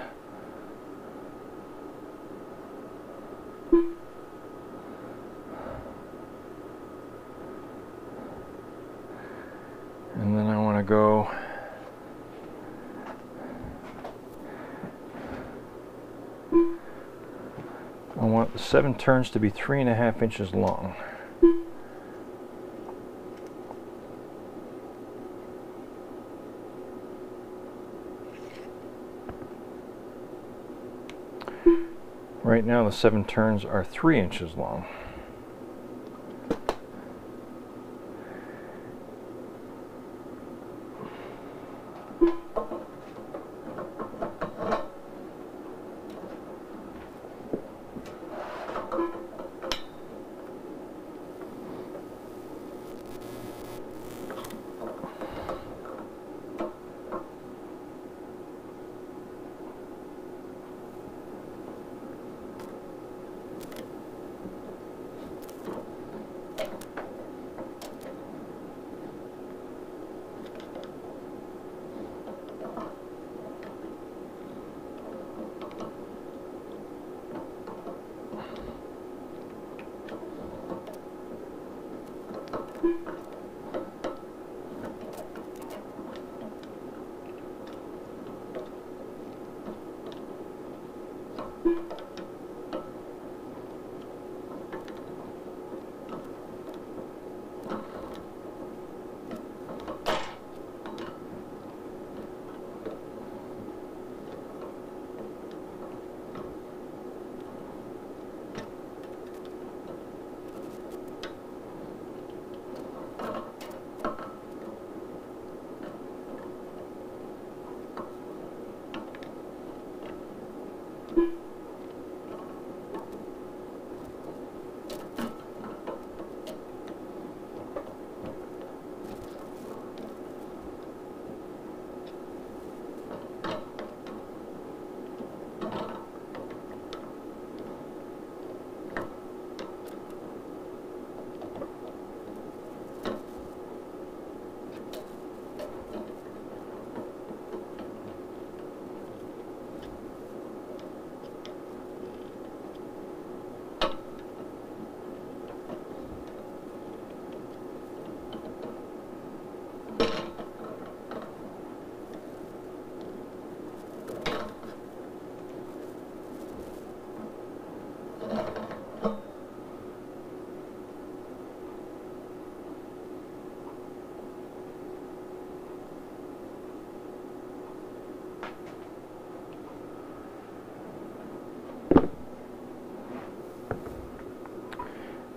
And then I want to go I want the 7 turns to be 3.5 inches long. Right now the 7 turns are 3 inches long.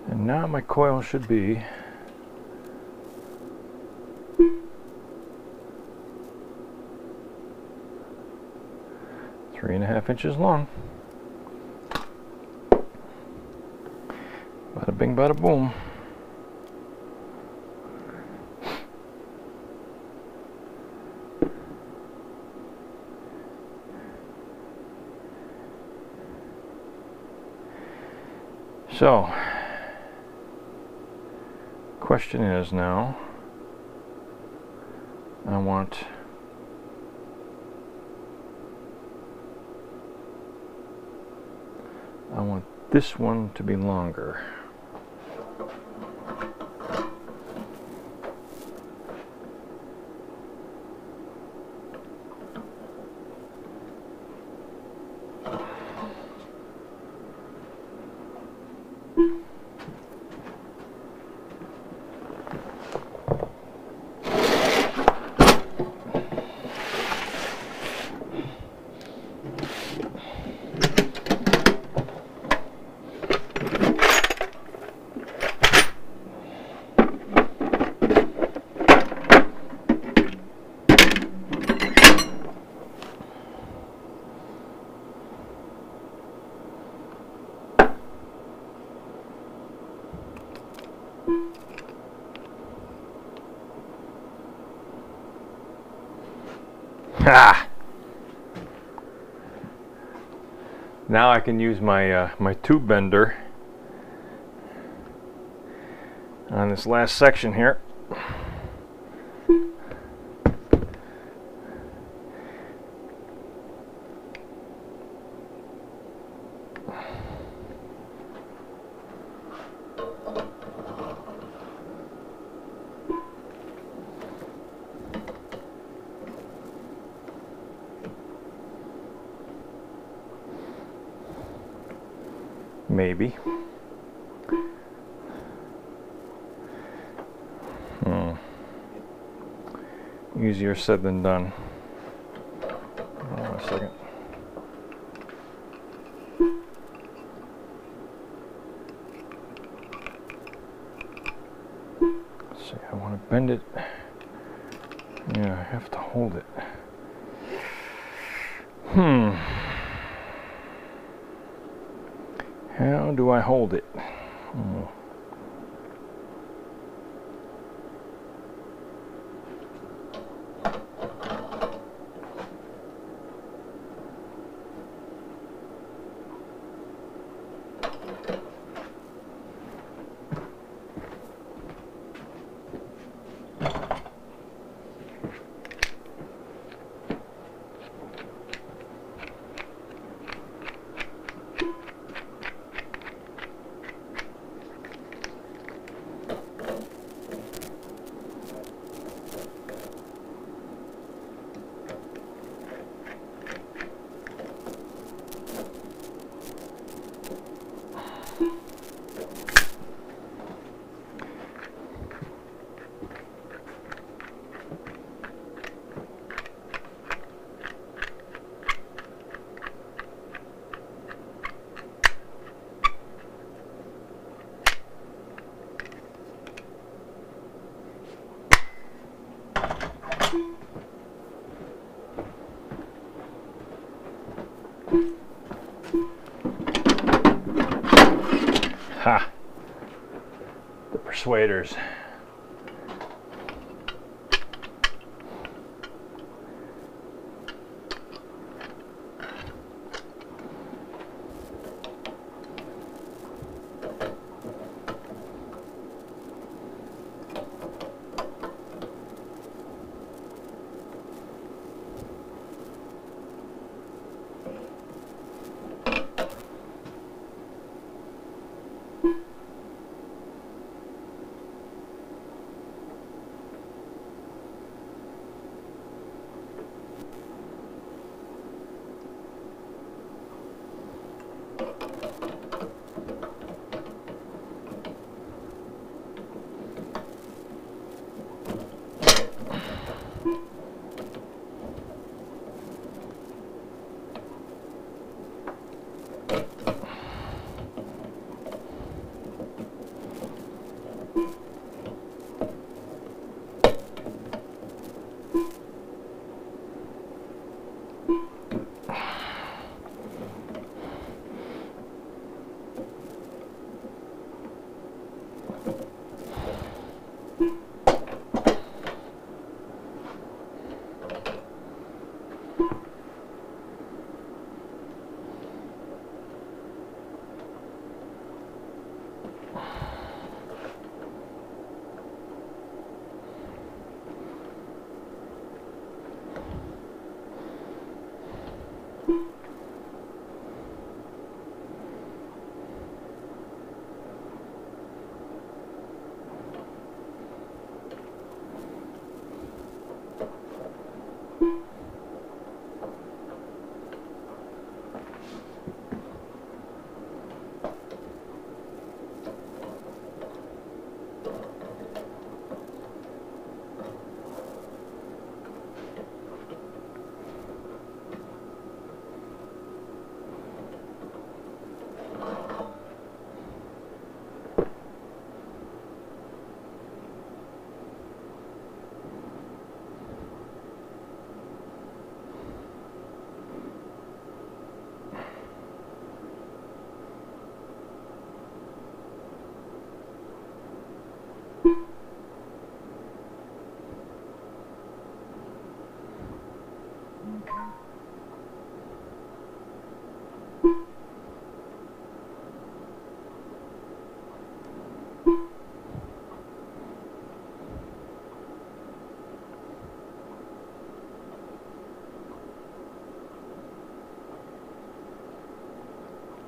And now my coil should be 3.5 inches long. Bada bing, bada boom. So, question is now, I want this one to be longer. Ah! Now I can use my my tube bender on this last section here. Maybe. Easier said than done. Hold on a second. Let's see, I want to bend it. Yeah, I have to hold it. How do I hold it? Ha! The persuaders.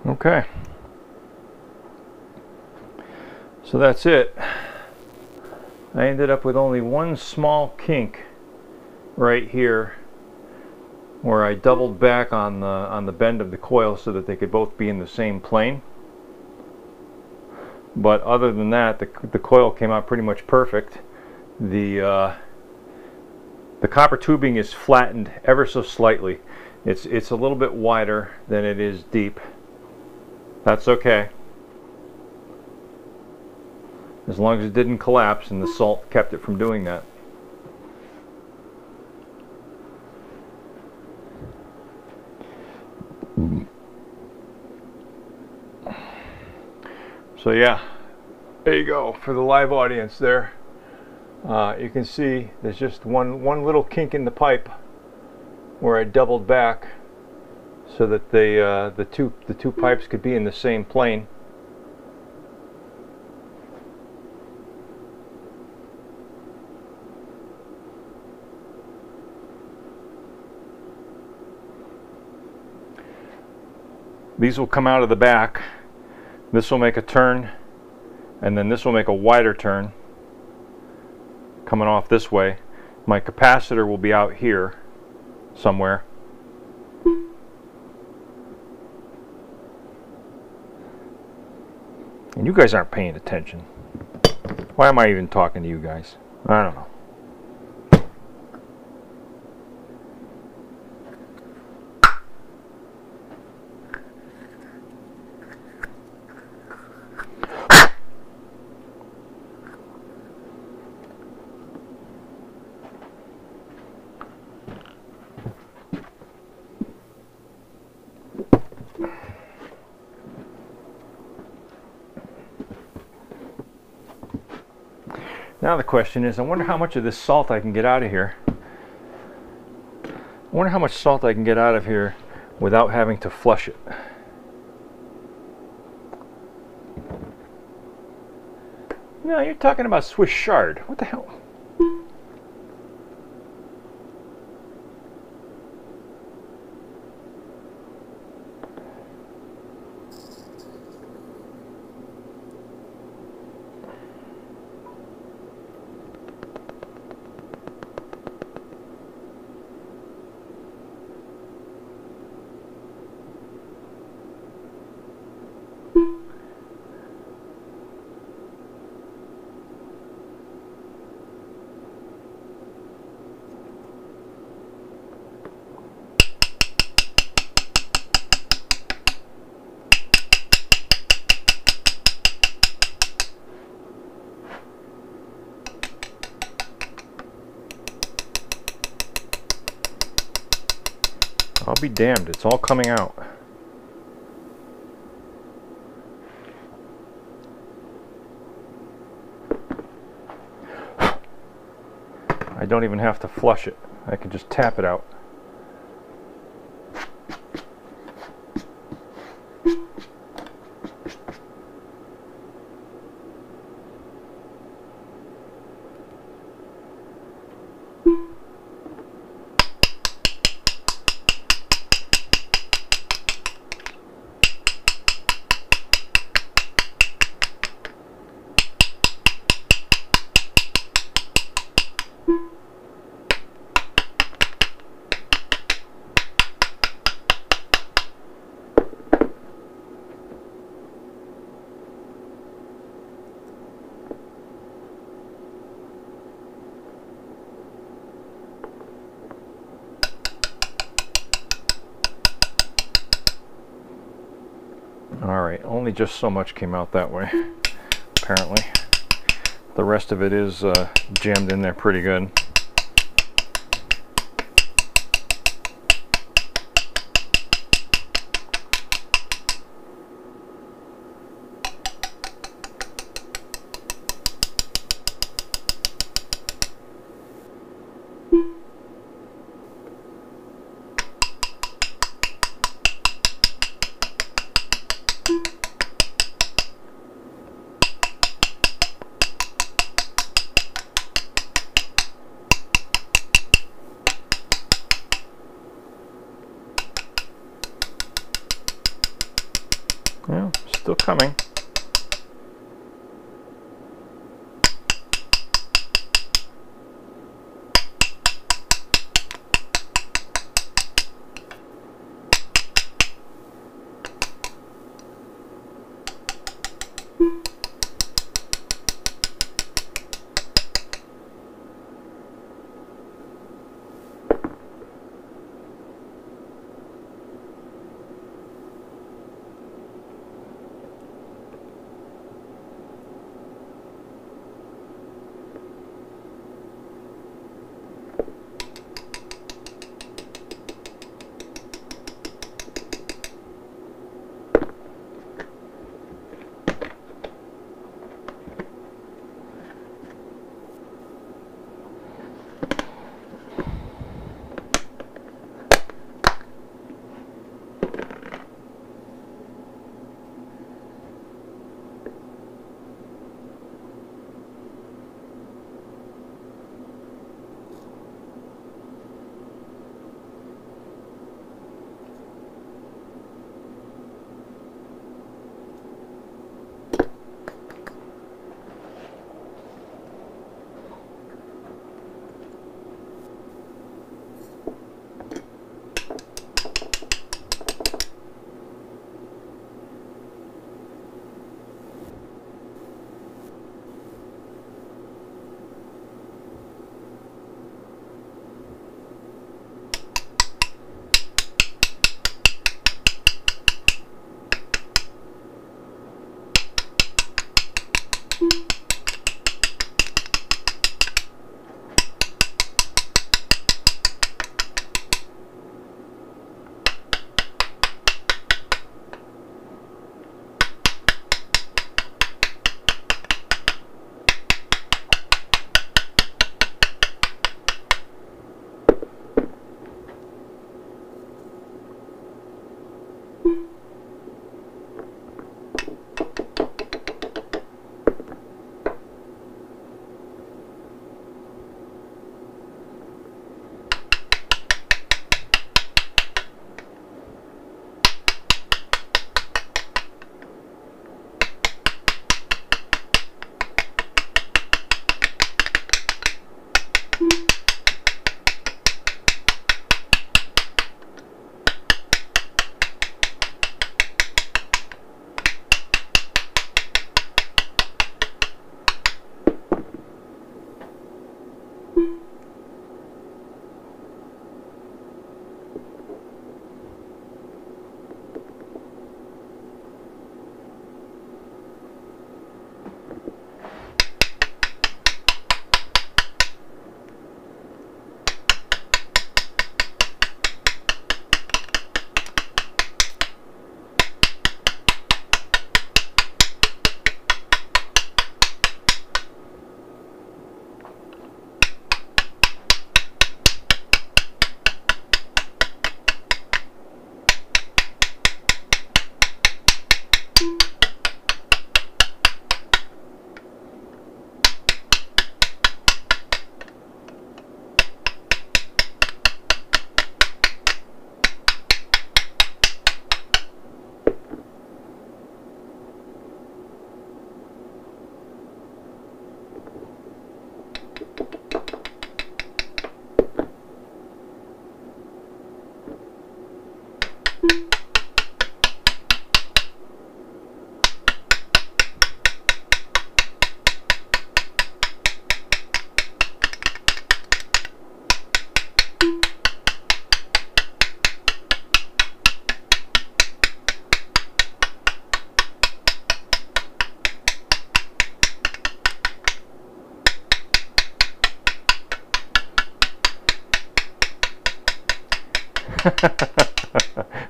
Okay, so that's it. I ended up with only one small kink right here where I doubled back on the bend of the coil so that they could both be in the same plane. But other than that, the coil came out pretty much perfect. The copper tubing is flattened ever so slightly. It's a little bit wider than it is deep. That's okay, as long as it didn't collapse and the salt kept it from doing that. So yeah, there you go for the live audience there. You can see there's just one little kink in the pipe where I doubled back so that the two pipes could be in the same plane. These will come out of the back. This will make a turn, and then this will make a wider turn coming off this way. My capacitor will be out here somewhere. And you guys aren't paying attention. Why am I even talking to you guys? I don't know. Now the question is, I wonder how much of this salt I can get out of here. I wonder how much salt I can get out of here without having to flush it. No, you're talking about Swiss chard. What the hell? I'll be damned, it's all coming out. I don't even have to flush it. I can just tap it out. Alright, only just so much came out that way, apparently. The rest of it is jammed in there pretty good. Yeah, still coming.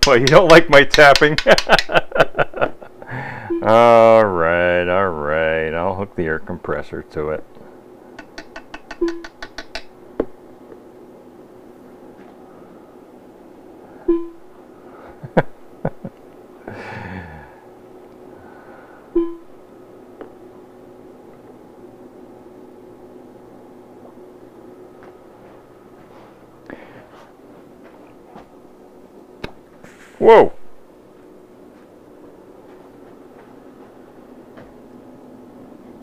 Well, you don't like my tapping. All right, all right. I'll hook the air compressor to it. Whoa!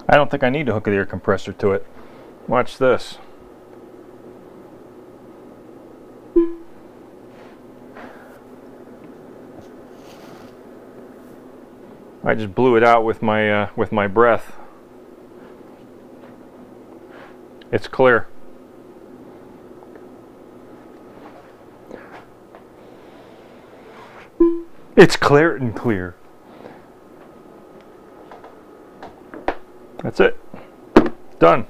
I don't think I need to hook the air compressor to it. Watch this. I just blew it out with my breath. It's clear. It's clear and clear. That's it. Done.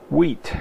Sweet.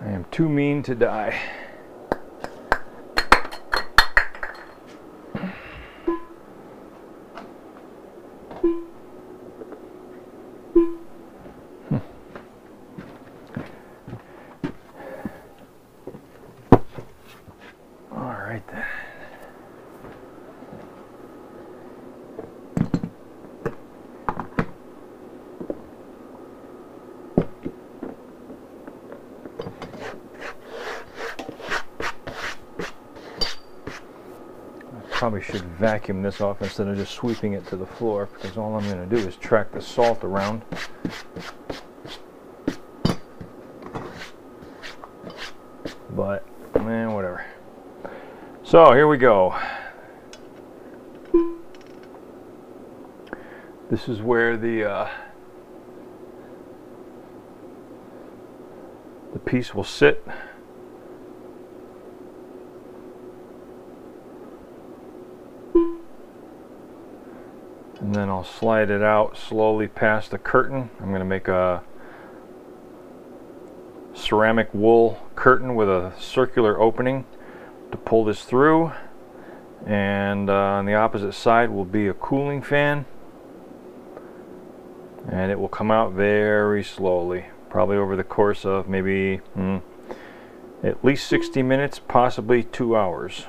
I am too mean to die. All right then. Probably should vacuum this off instead of just sweeping it to the floor, because all I'm going to do is track the salt around. But, man, whatever. So, here we go. This is where the piece will sit. And then I'll slide it out slowly past the curtain. I'm going to make a ceramic wool curtain with a circular opening to pull this through. And on the opposite side will be a cooling fan. And it will come out very slowly, probably over the course of maybe at least 60 minutes, possibly 2 hours.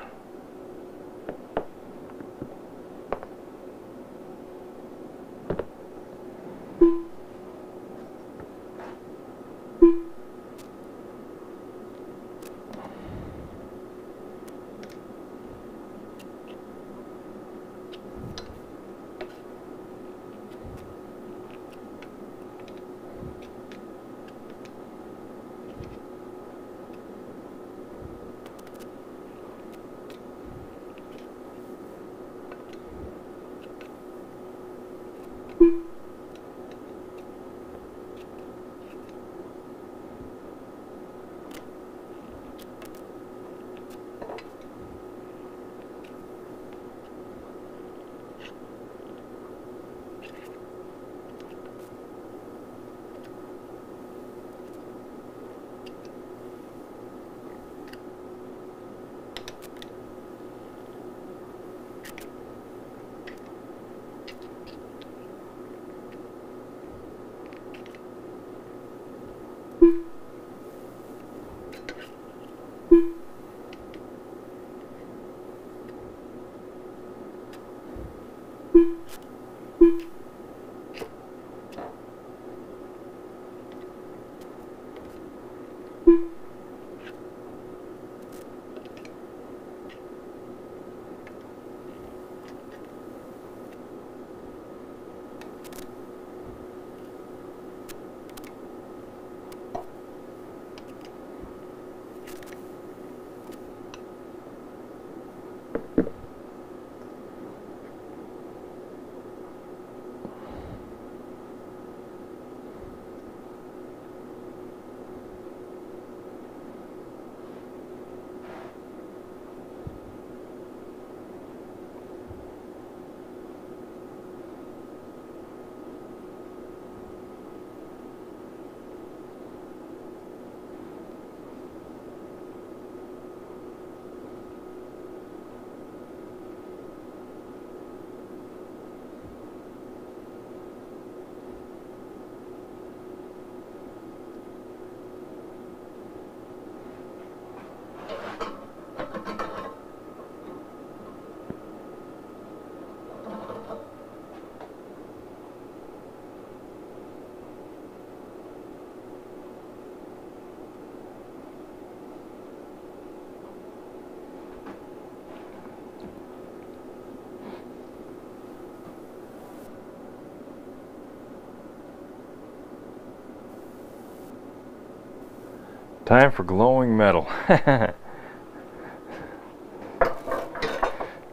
Time for glowing metal.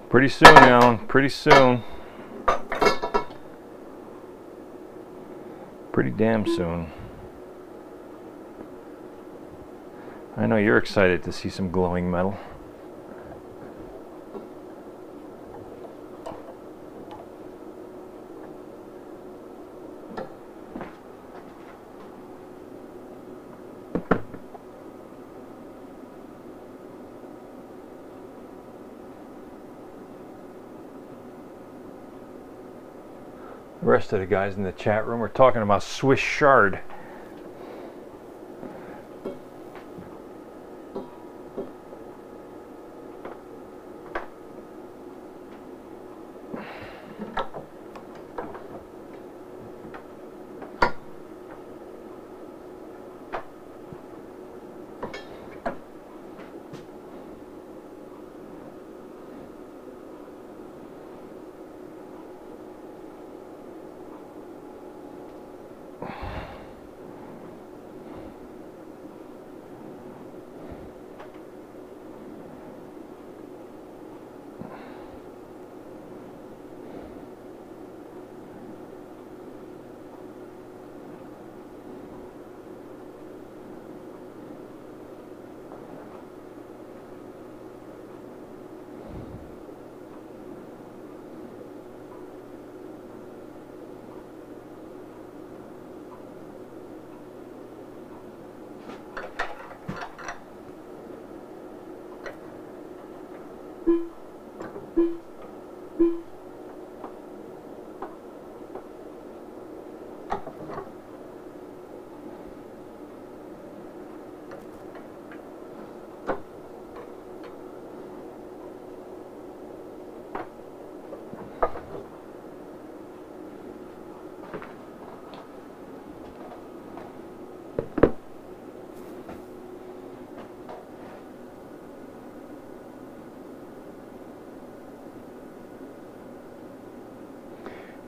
Pretty soon, Alan. Pretty soon. Pretty damn soon. I know you're excited to see some glowing metal. The rest of the guys in the chat room are talking about Swiss Shard.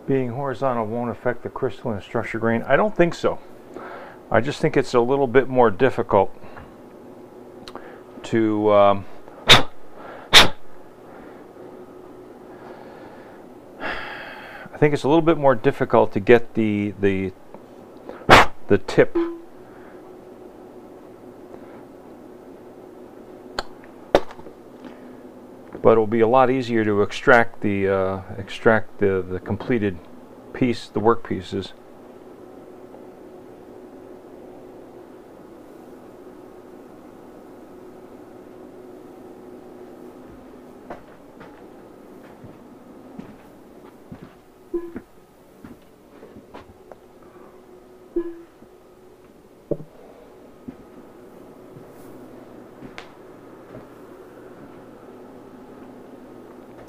Being horizontal won't affect the crystalline structure grain. I don't think so. I just think it's a little bit more difficult to I think it's a little bit more difficult to get the tip but it'll be a lot easier to extract the completed piece, the work pieces.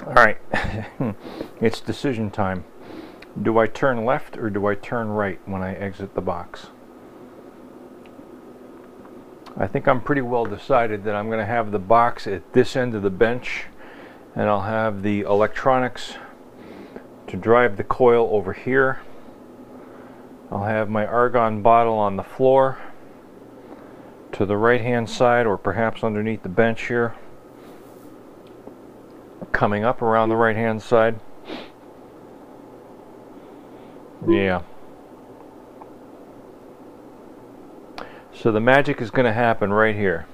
Alright, it's decision time. Do I turn left or do I turn right when I exit the box? I think I'm pretty well decided that I'm going to have the box at this end of the bench, and I'll have the electronics to drive the coil over here. I'll have my argon bottle on the floor to the right hand side, or perhaps underneath the bench here, coming up around the right hand side. Yeah. So the magic is going to happen right here.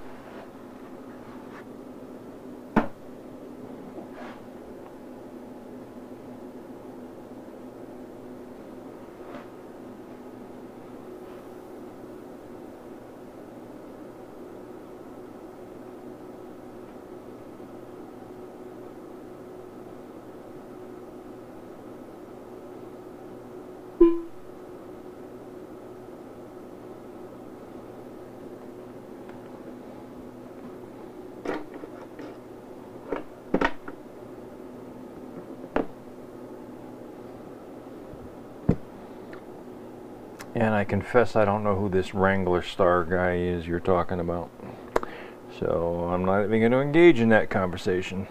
And I confess I don't know who this Wrangler Star guy is you're talking about. So I'm not even going to engage in that conversation.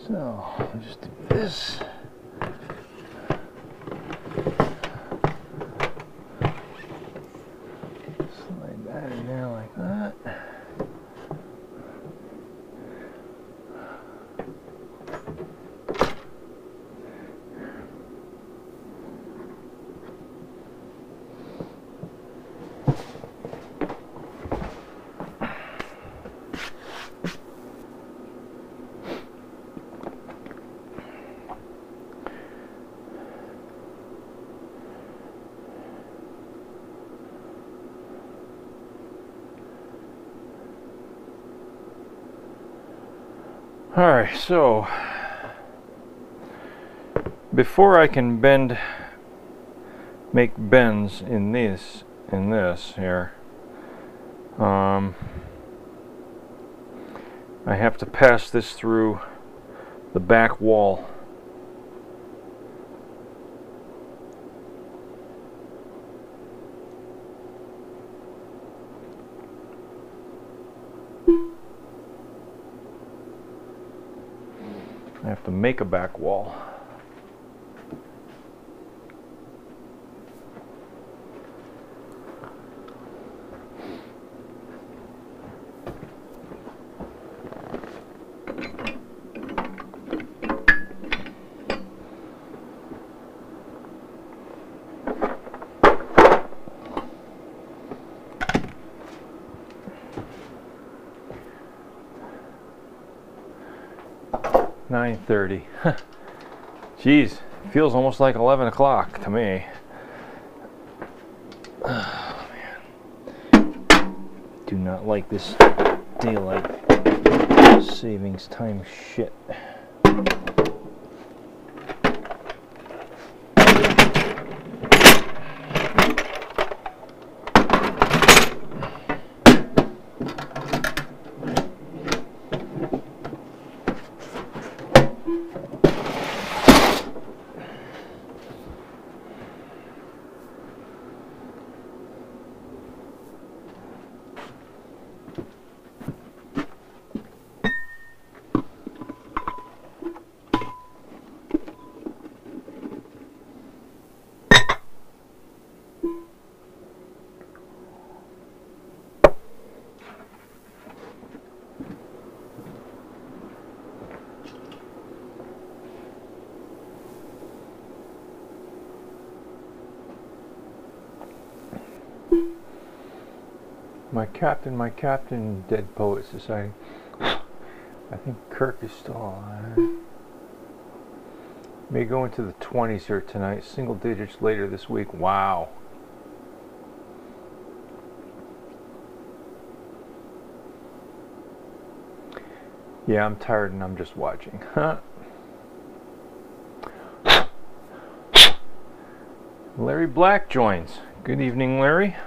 So I'll just do this. Slide that in there like that. Alright, so before I can make bends in this here, I have to pass this through the back wall. I have to make a back wall. $9:30. Jeez, feels almost like 11 o'clock to me. Oh, man. Do not like this daylight savings time shit. My captain, Dead Poet Society. I think Kirk is still alive. May go into the 20s here tonight, single digits later this week. Wow. Yeah, I'm tired and I'm just watching. Huh? Larry Black joins. Good evening, Larry.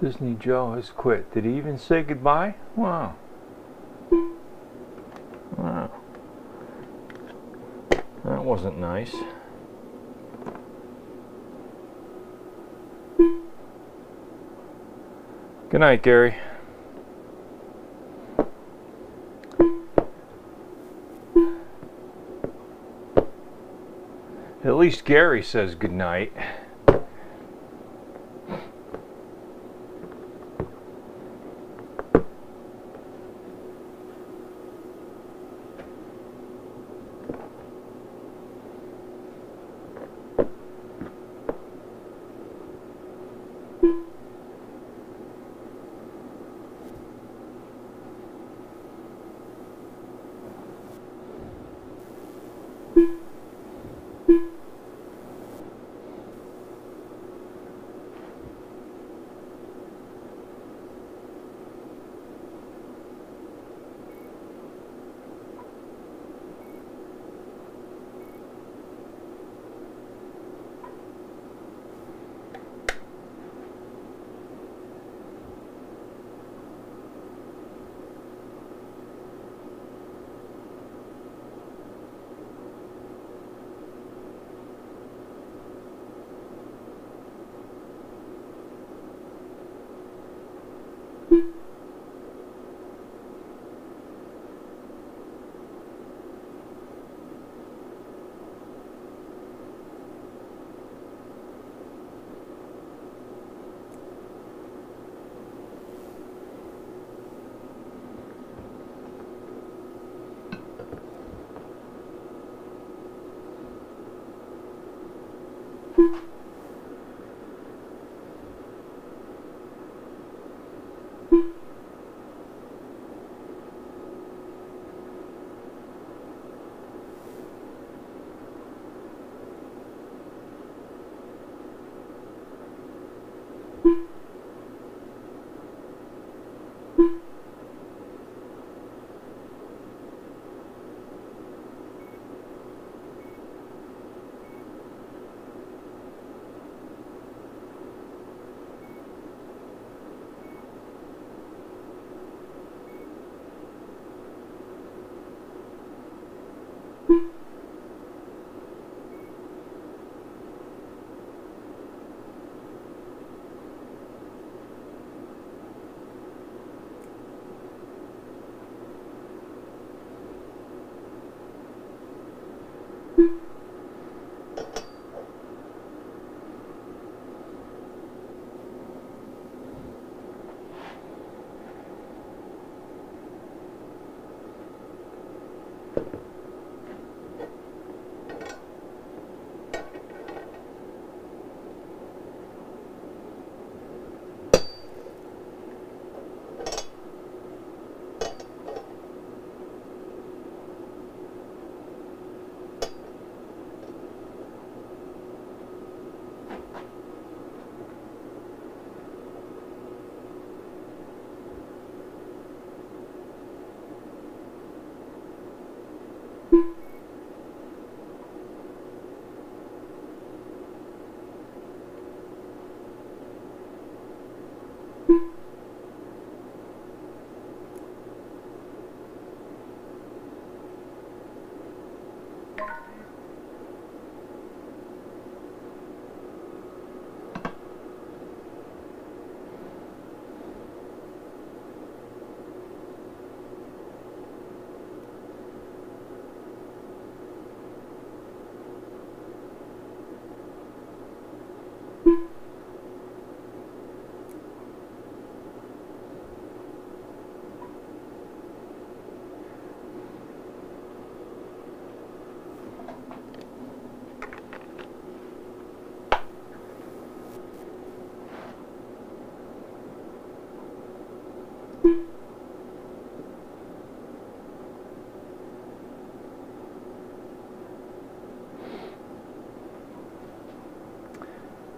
Disney Joe has quit. Did he even say goodbye? Wow. Wow. That wasn't nice. Good night, Gary. At least Gary says good night.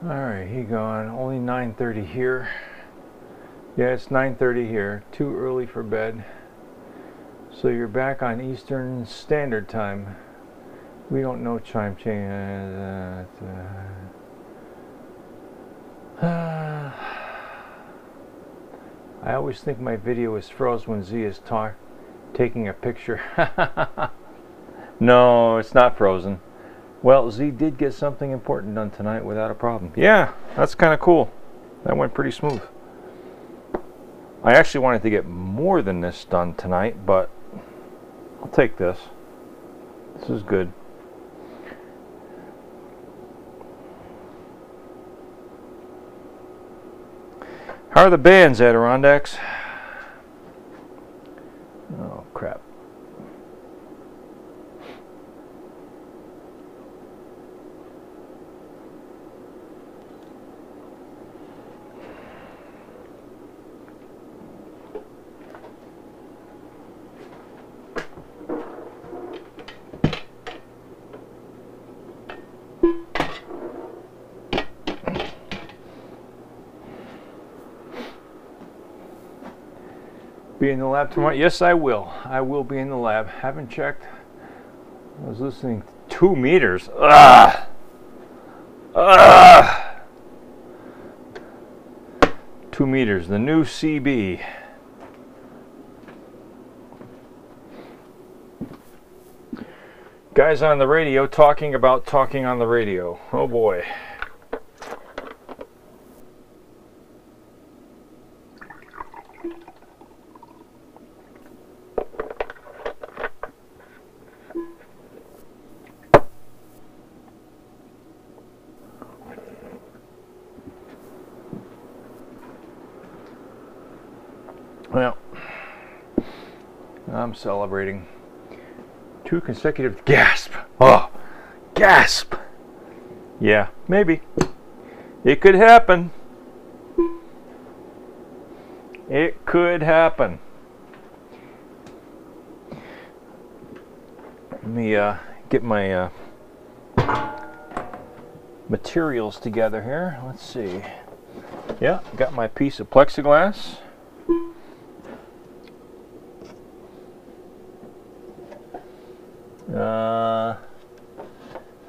Alright, he gone. Only 9:30 here. Yeah, it's 9:30 here. Too early for bed. So you're back on Eastern Standard Time. We don't know chime change. I always think my video is froze when Z is taking a picture. No, it's not frozen. Well, Z did get something important done tonight without a problem. Yeah, that's kind of cool. That went pretty smooth. I actually wanted to get more than this done tonight, but I'll take this. This is good. How are the bands, Adirondacks? Oh, crap. Be in the lab tomorrow? Yes, I will. I will be in the lab. Haven't checked. I was listening. 2 meters. Ah! Ah! 2 meters. The new CB. Guys on the radio talking about talking on the radio. Oh boy. Well, I'm celebrating 2 consecutive gasp. Oh, gasp. Yeah, maybe. It could happen. It could happen. Let me get my materials together here. Let's see. Yeah, got my piece of plexiglass.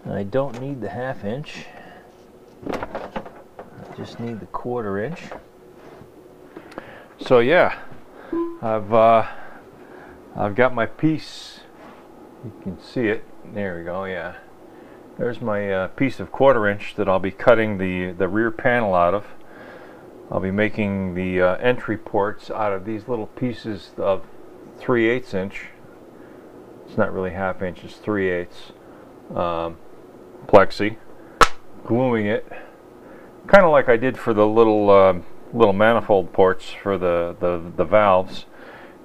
I don't need the 1/2 inch. I just need the 1/4 inch. So yeah, I've got my piece. You can see it. There we go. Yeah, there's my piece of 1/4 inch that I'll be cutting the rear panel out of. I'll be making the entry ports out of these little pieces of 3/8 inch. It's not really 1/2 inch, it's 3/8 plexi, gluing it, kind of like I did for the little manifold ports for the valves,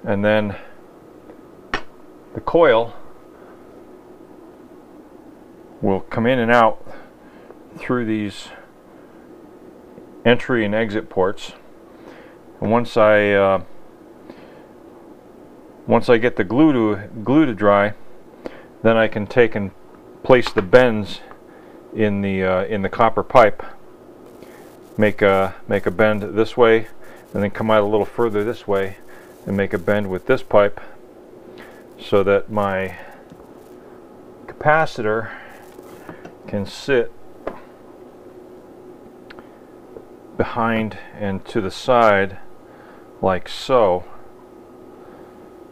and then the coil will come in and out through these entry and exit ports, and once I get the glue to dry, then I can take and place the bends in the copper pipe. Make a bend this way, and then come out a little further this way, and make a bend with this pipe, so that my capacitor can sit behind and to the side like so.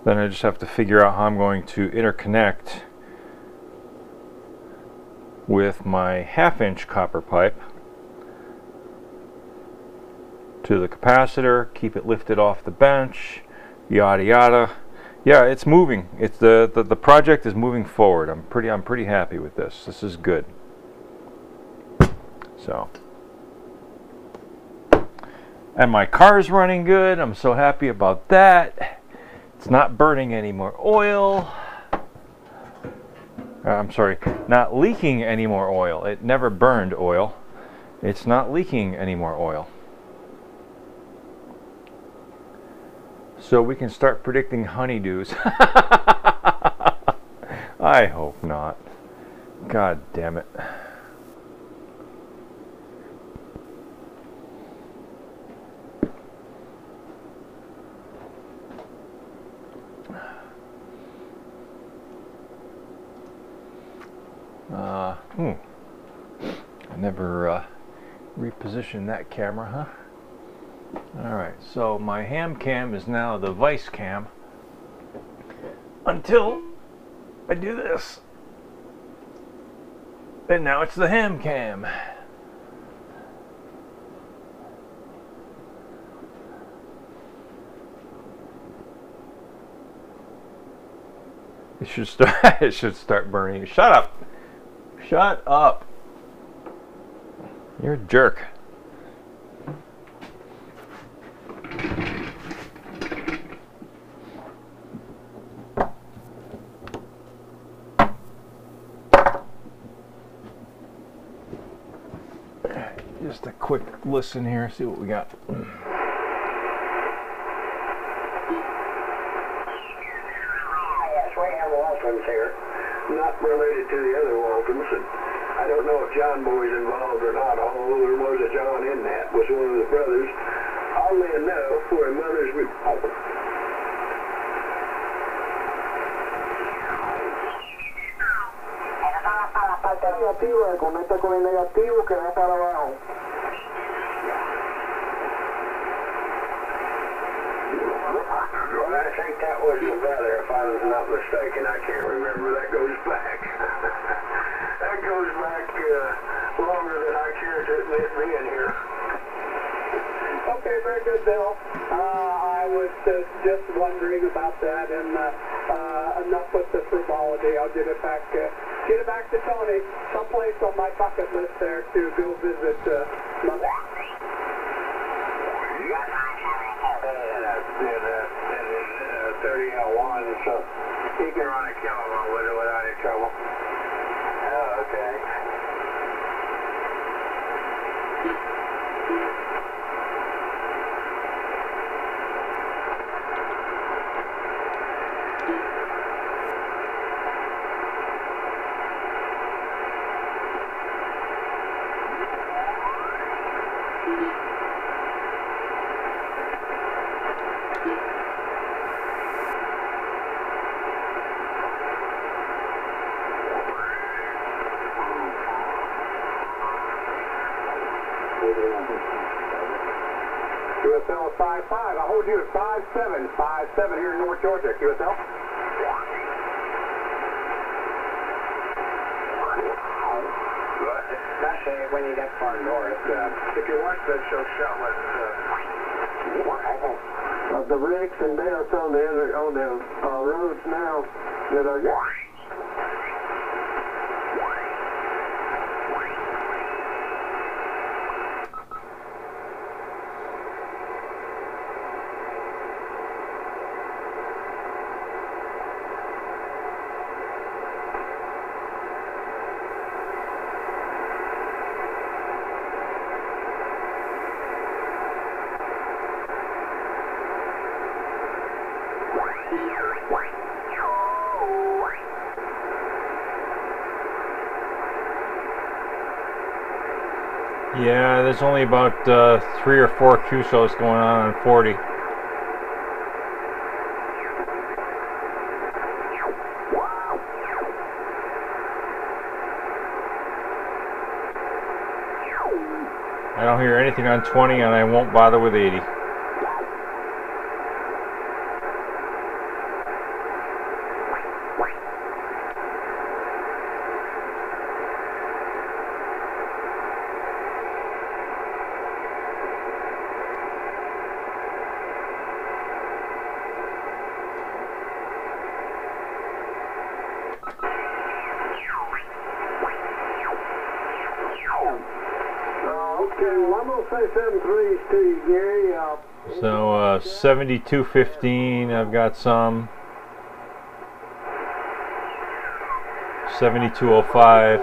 Then I just have to figure out how I'm going to interconnect with my 1/2 inch copper pipe to the capacitor, keep it lifted off the bench, yada yada. Yeah, it's moving. It's the project is moving forward. I'm pretty happy with this. This is good. So, and my car's running good. I'm so happy about that. It's not burning any more oil. I'm sorry, not leaking any more oil. It never burned oil. It's not leaking any more oil. So we can start predicting honeydews. I hope not. God damn it. I never repositioned that camera, huh? Alright, so my ham cam is now the vice cam until I do this. And now it's the ham cam. It should start. It should start burning. Shut up. Shut up. You're a jerk. Just a quick listen here, see what we got. Waltons here, not related to the other Waltons, and I don't know if John Boy's involved or not, although there was a John in that, was one of the brothers. Oddly enough, for a mother's negativo, conecta con el negativo que va para abajo. Well, I think that was the brother, if I was not mistaken. I can't remember. That goes back. That goes back longer than I care to admit being here. Okay, very good, Bill. I was just wondering about that, and enough with the frivolity. I'll get it back to Tony. Someplace on my bucket list there to go visit Mother. That's 3001, so he can run a kilowatt with it without any trouble. Oh, okay. QSL 55. I hold you at 57. 57 here in North Georgia. QSL. Especially when you get far north. If you watch that show, Shetland, the rigs and Dales on the roads now that are. Yeah, there's only about 3 or 4 QSOs going on 40. I don't hear anything on 20, and I won't bother with 80. So 7215, I've got some. 7205.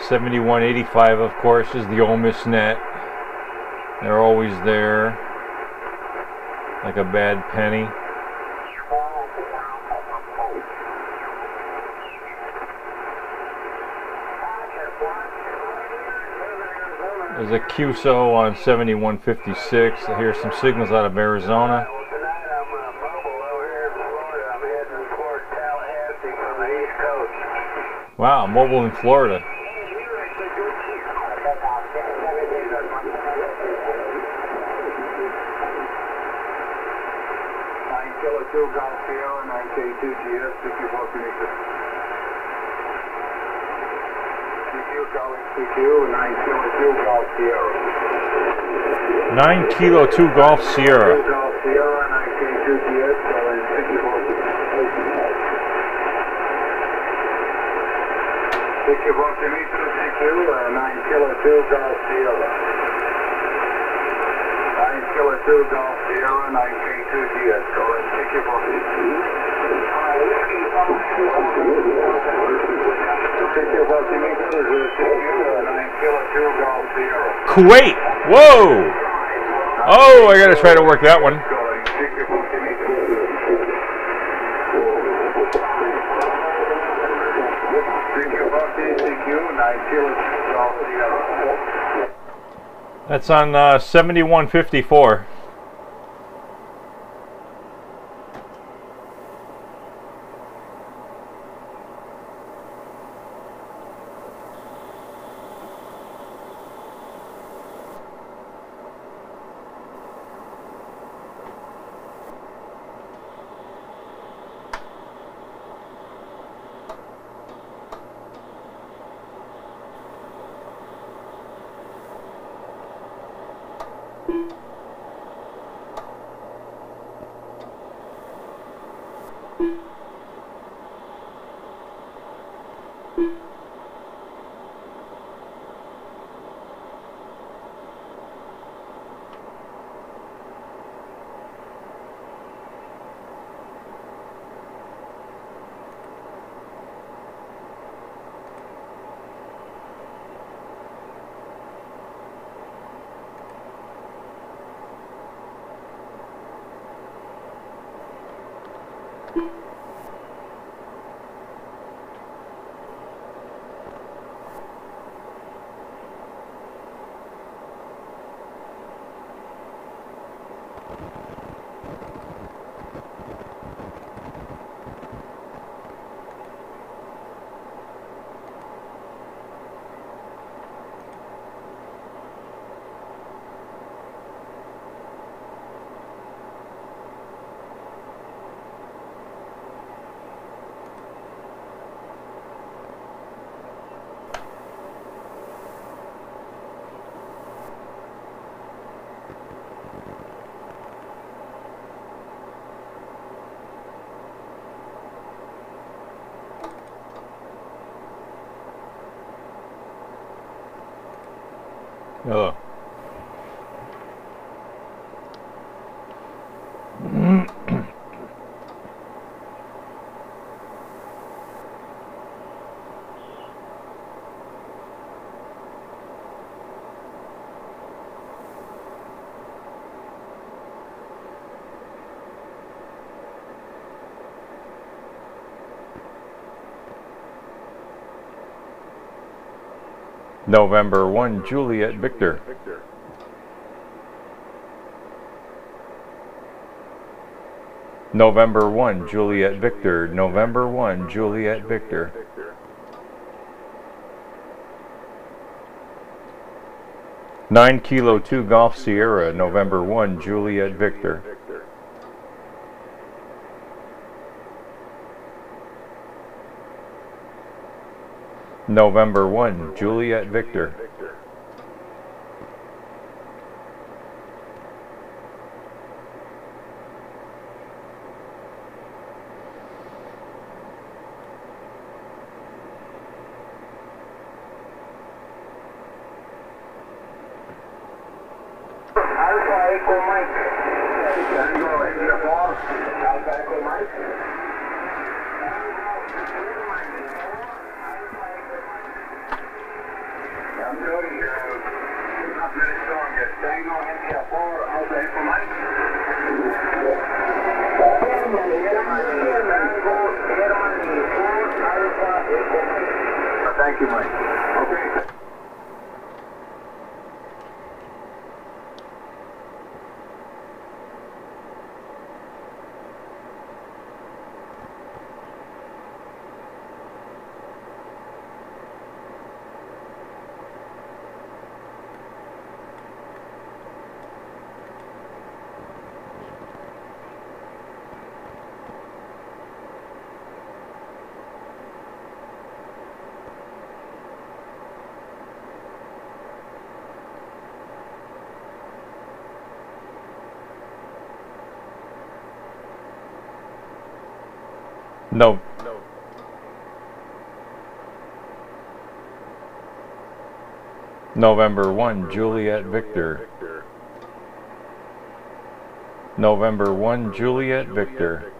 7185, of course, is the Ole Miss net. They're always there, like a bad penny. There's a QSO on 7156. I hear some signals out of Arizona. Wow, mobile in Florida. CQ, 9 Kilo 2 Golf Sierra. 9 Kilo 2 Golf Sierra. Golf Sierra, 9K2 GS, 64. Victor Voltimetro, thank you. 9 Kilo 2 Golf Sierra. 9 Kilo 2 Golf Sierra, 9K2 GS. Calling Victor Voltimetro. Victor Voltimetro, 9 Kilo 2 Golf Sierra. Kuwait! Whoa! Oh, I gotta try to work that one. Calling Victor Voltimetro. Victor Voltimetro, thank you. 9 Kilo 2 Golf Sierra. That's on 7154. Hello. November 1, Juliet Victor. November 1, Juliet Victor. November 1, Juliet Victor. Nine Kilo 2 Golf Sierra. November 1, Juliet Victor. November 1, Juliet Victor. Alpha Echo Mike. Tango India 4. Alpha Echo Mike. I'm sorry, not very strong yet. Tango India 4. Alpha Echo Mike. Thank you, Mike. Okay. No. November 1, Juliet Victor. November 1, Juliet Victor.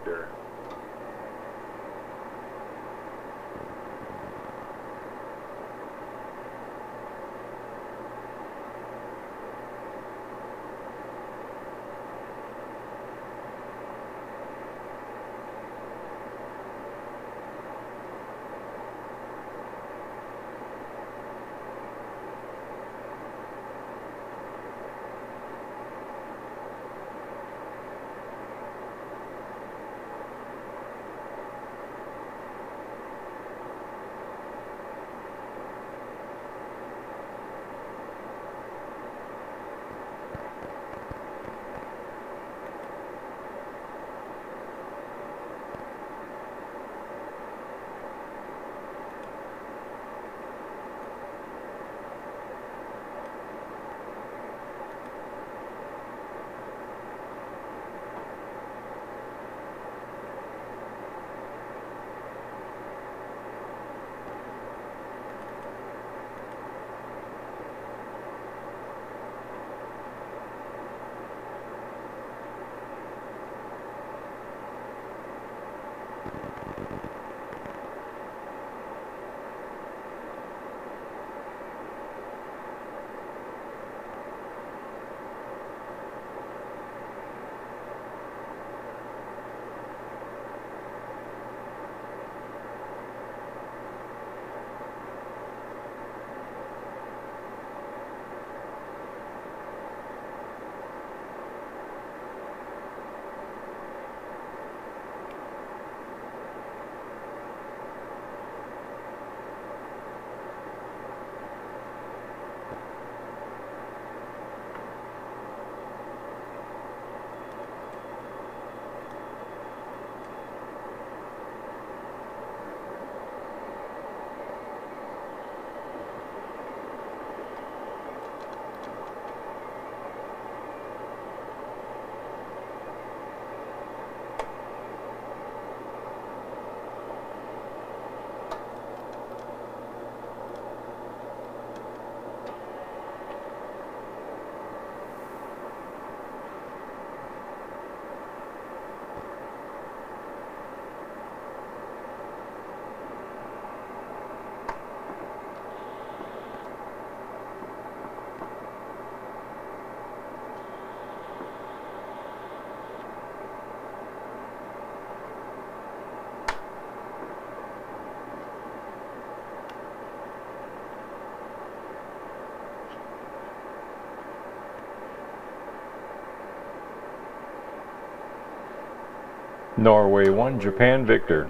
Norway 1, Japan Victor.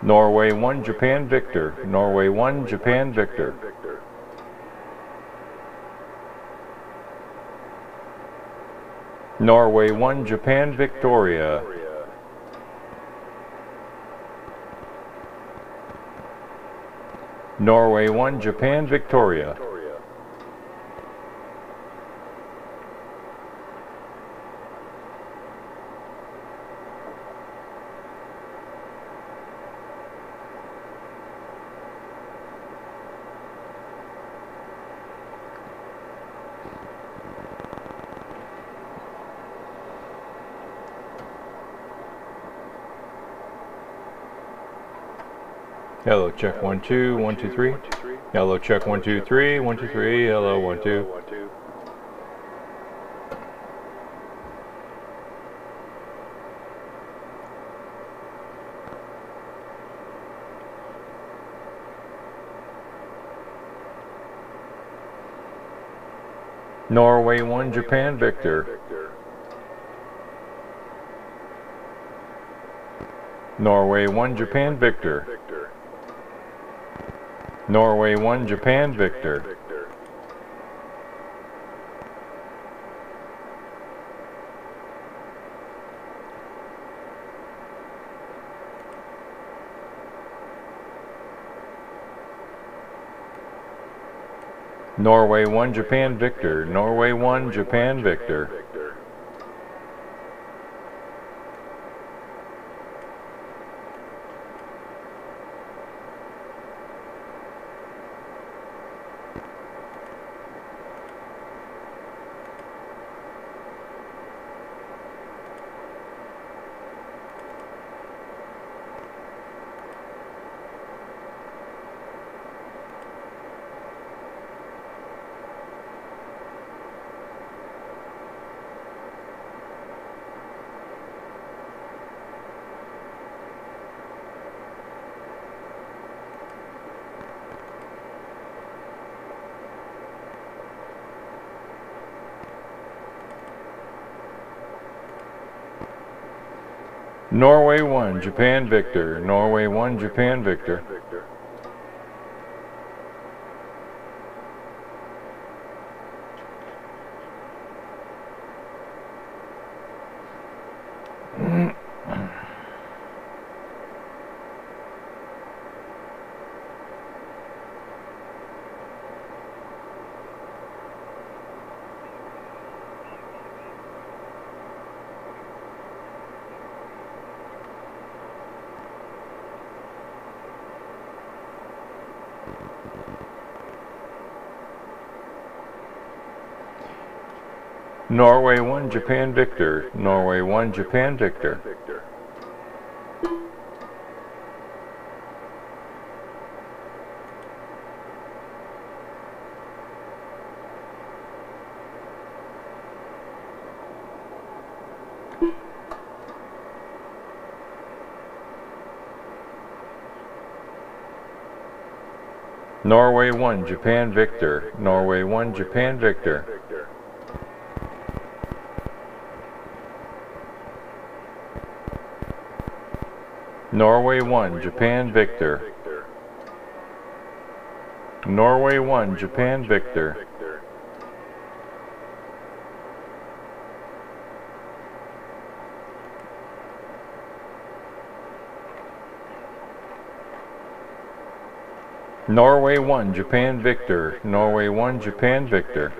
Norway 1, Japan Victor. Norway 1, Japan Victor. Norway 1, Japan Victoria. Norway 1, Japan Victoria. Hello, check 1 2 1 2 3. Hello, check 1 2 3 1 2 3. Hello, 1 2. Norway 1, Japan Victor. Norway 1, Japan Victor. Norway 1, Japan Victor. Norway 1, Japan Victor. Norway 1, Japan Victor. Norway 1, Japan Victor. Norway 1, Japan Victor. Norway 1, Japan Victor. Norway 1, Japan Victor. Norway 1, Japan Victor. Norway 1, Japan Victor. Norway 1, Japan Victor. Norway 1, Japan Victor. Norway 1, Japan Victor. Norway 1, Japan Victor.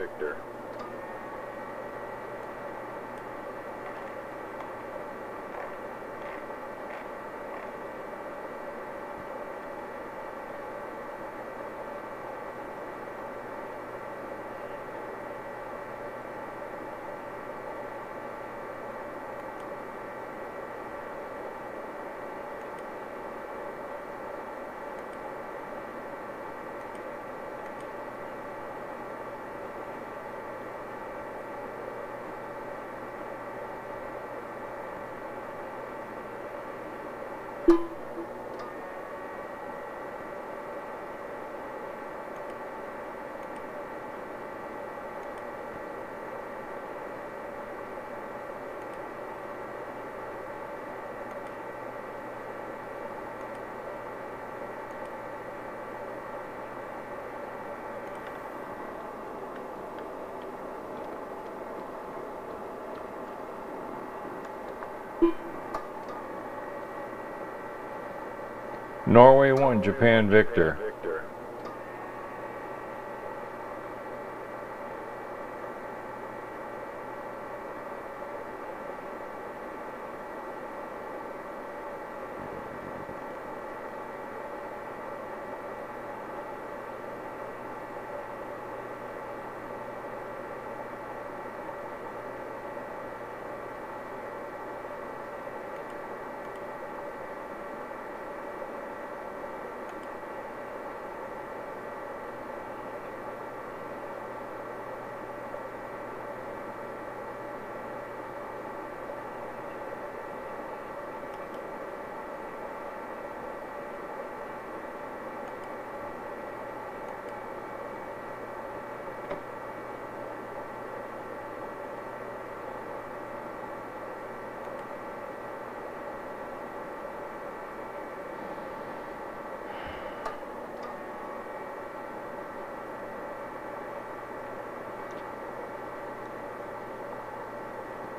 Norway 1, Japan Victor.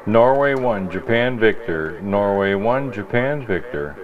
Norway 1, Japan Victor. Norway 1, Japan Victor.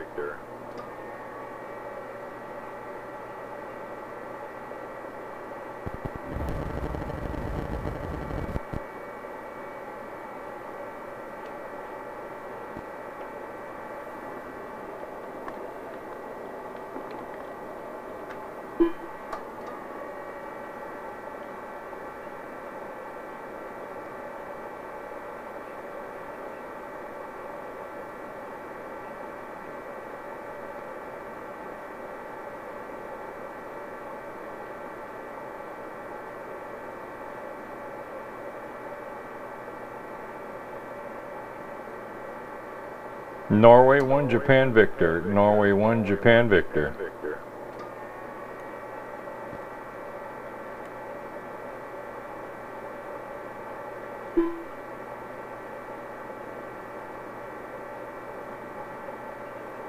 Norway 1, Japan Victor. Norway 1, Japan Victor.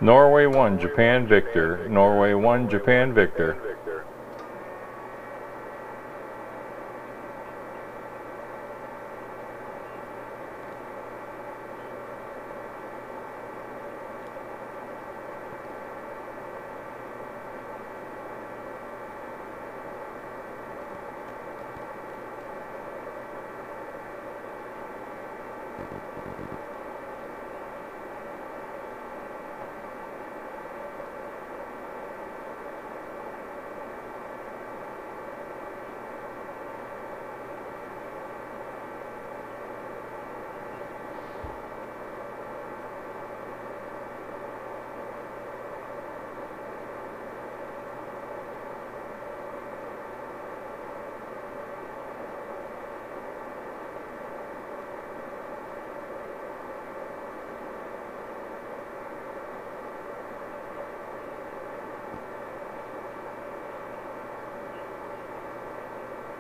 Norway 1, Japan Victor. Norway 1, Japan Victor.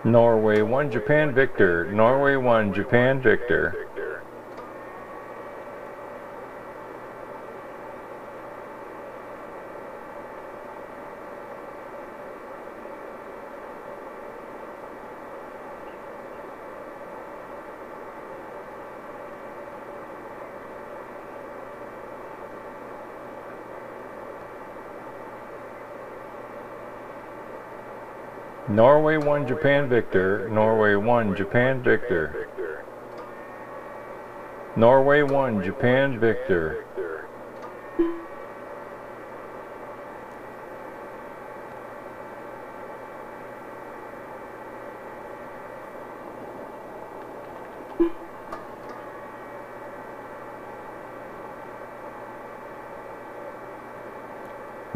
Norway 1, Japan Victor. Norway 1, Japan Victor. Norway 1, Japan Victor. Norway 1, Japan Victor. Norway 1, Japan Victor.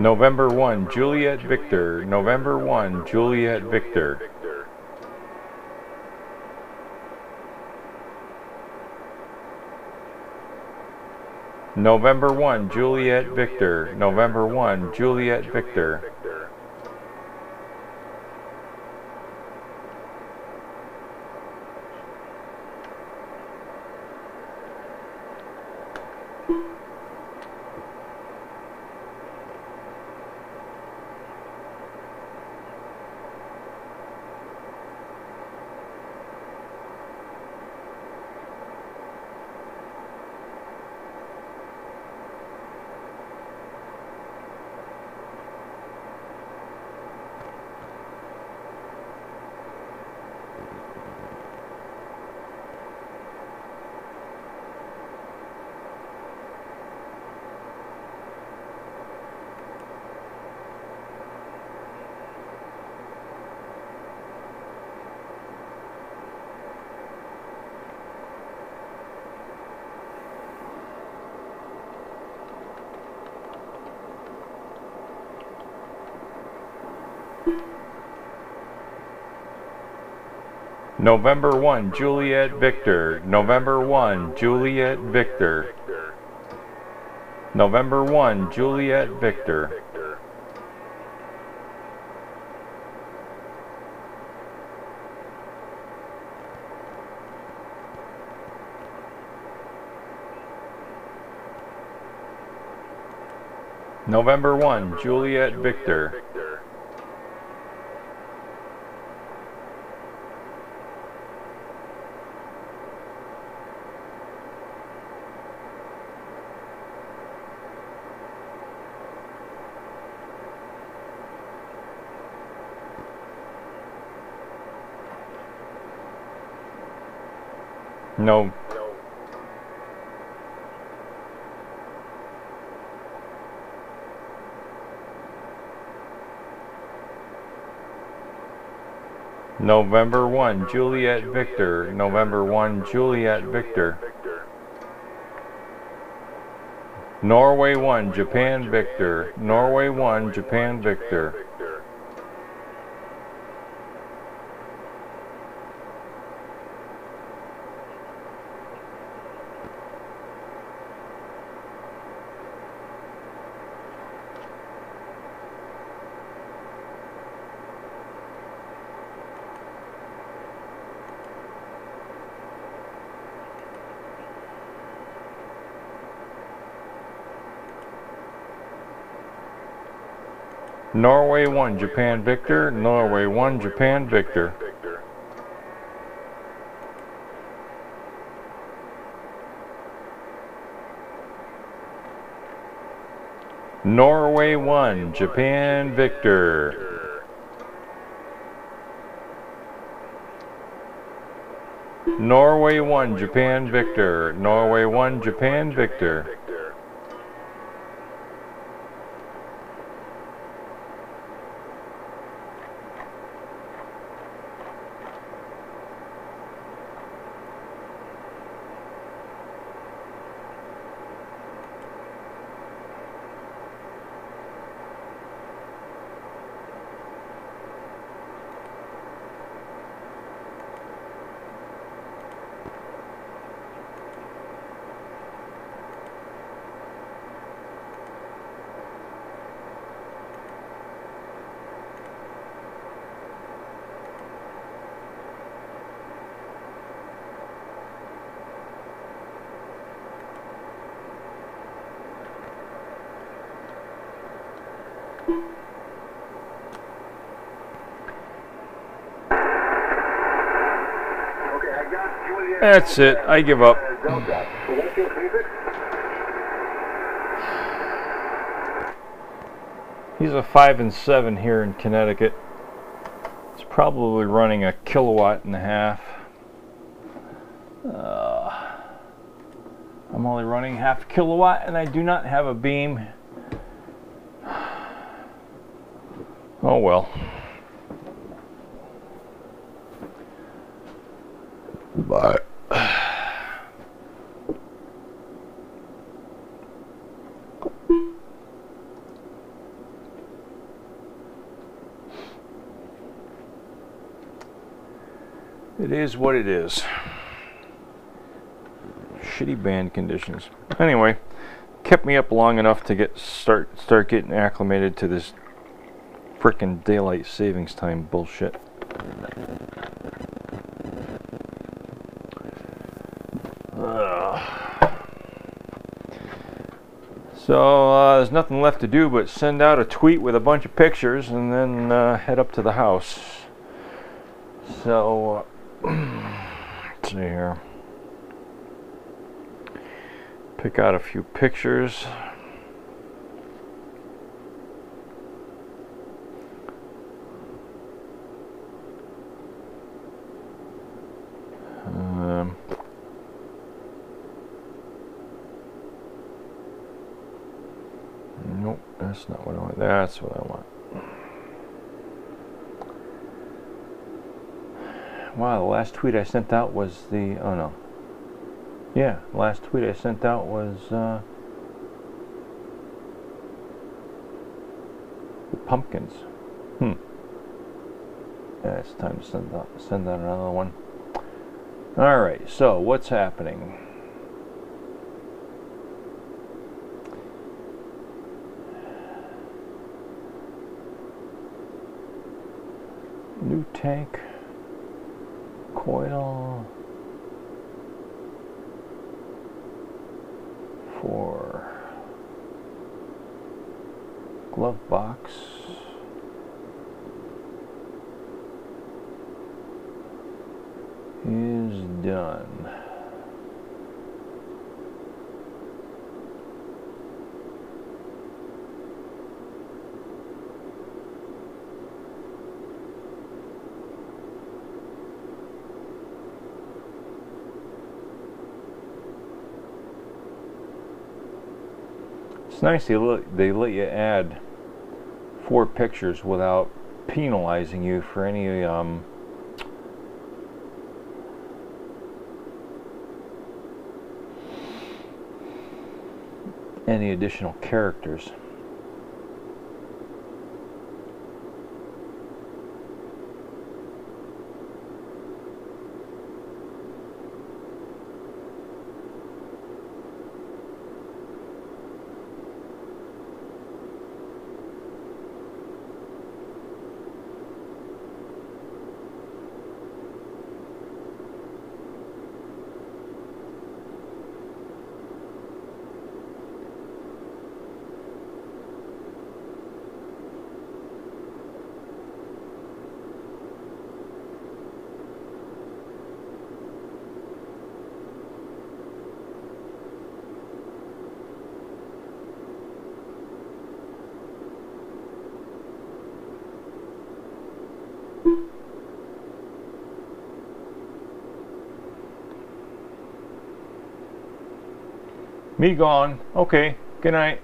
November 1, Juliet Victor. November 1, Juliet Victor. November 1, Juliet Victor. November 1, Juliet Victor. November 1, Juliet Victor. November 1, Juliet Victor. November 1, Juliet Victor. November 1, Juliet Victor. No. November 1, Juliet Victor. November 1, Juliet Victor. Norway 1, Japan Victor. Norway 1, Japan Victor. Norway 1, Japan Victor. Norway 1, Japan Victor. Norway 1, Japan Victor. Norway 1, Japan Victor. Norway 1, Japan Victor. That's it. I give up. He's a 5 and 7 here in Connecticut. It's probably running a 1.5 kilowatts. I'm only running 0.5 kilowatt, and I do not have a beam. Oh well. Bye. It is what it is. Shitty band conditions. Anyway, kept me up long enough to start getting acclimated to this frickin' daylight savings time bullshit. So there's nothing left to do but send out a tweet with a bunch of pictures and then head up to the house. So let's see here. Pick out a few pictures. Nope, that's not what I want. That's what I want. Wow, the last tweet I sent out was the, oh no. Yeah, the last tweet I sent out was the pumpkins. Yeah, it's time to send out another one. Alright, so what's happening? New tank. Coil for glove box is done. It's nice they let you add 4 pictures without penalizing you for any additional characters. Me gone. Okay, good night.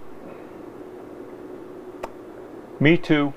Me too.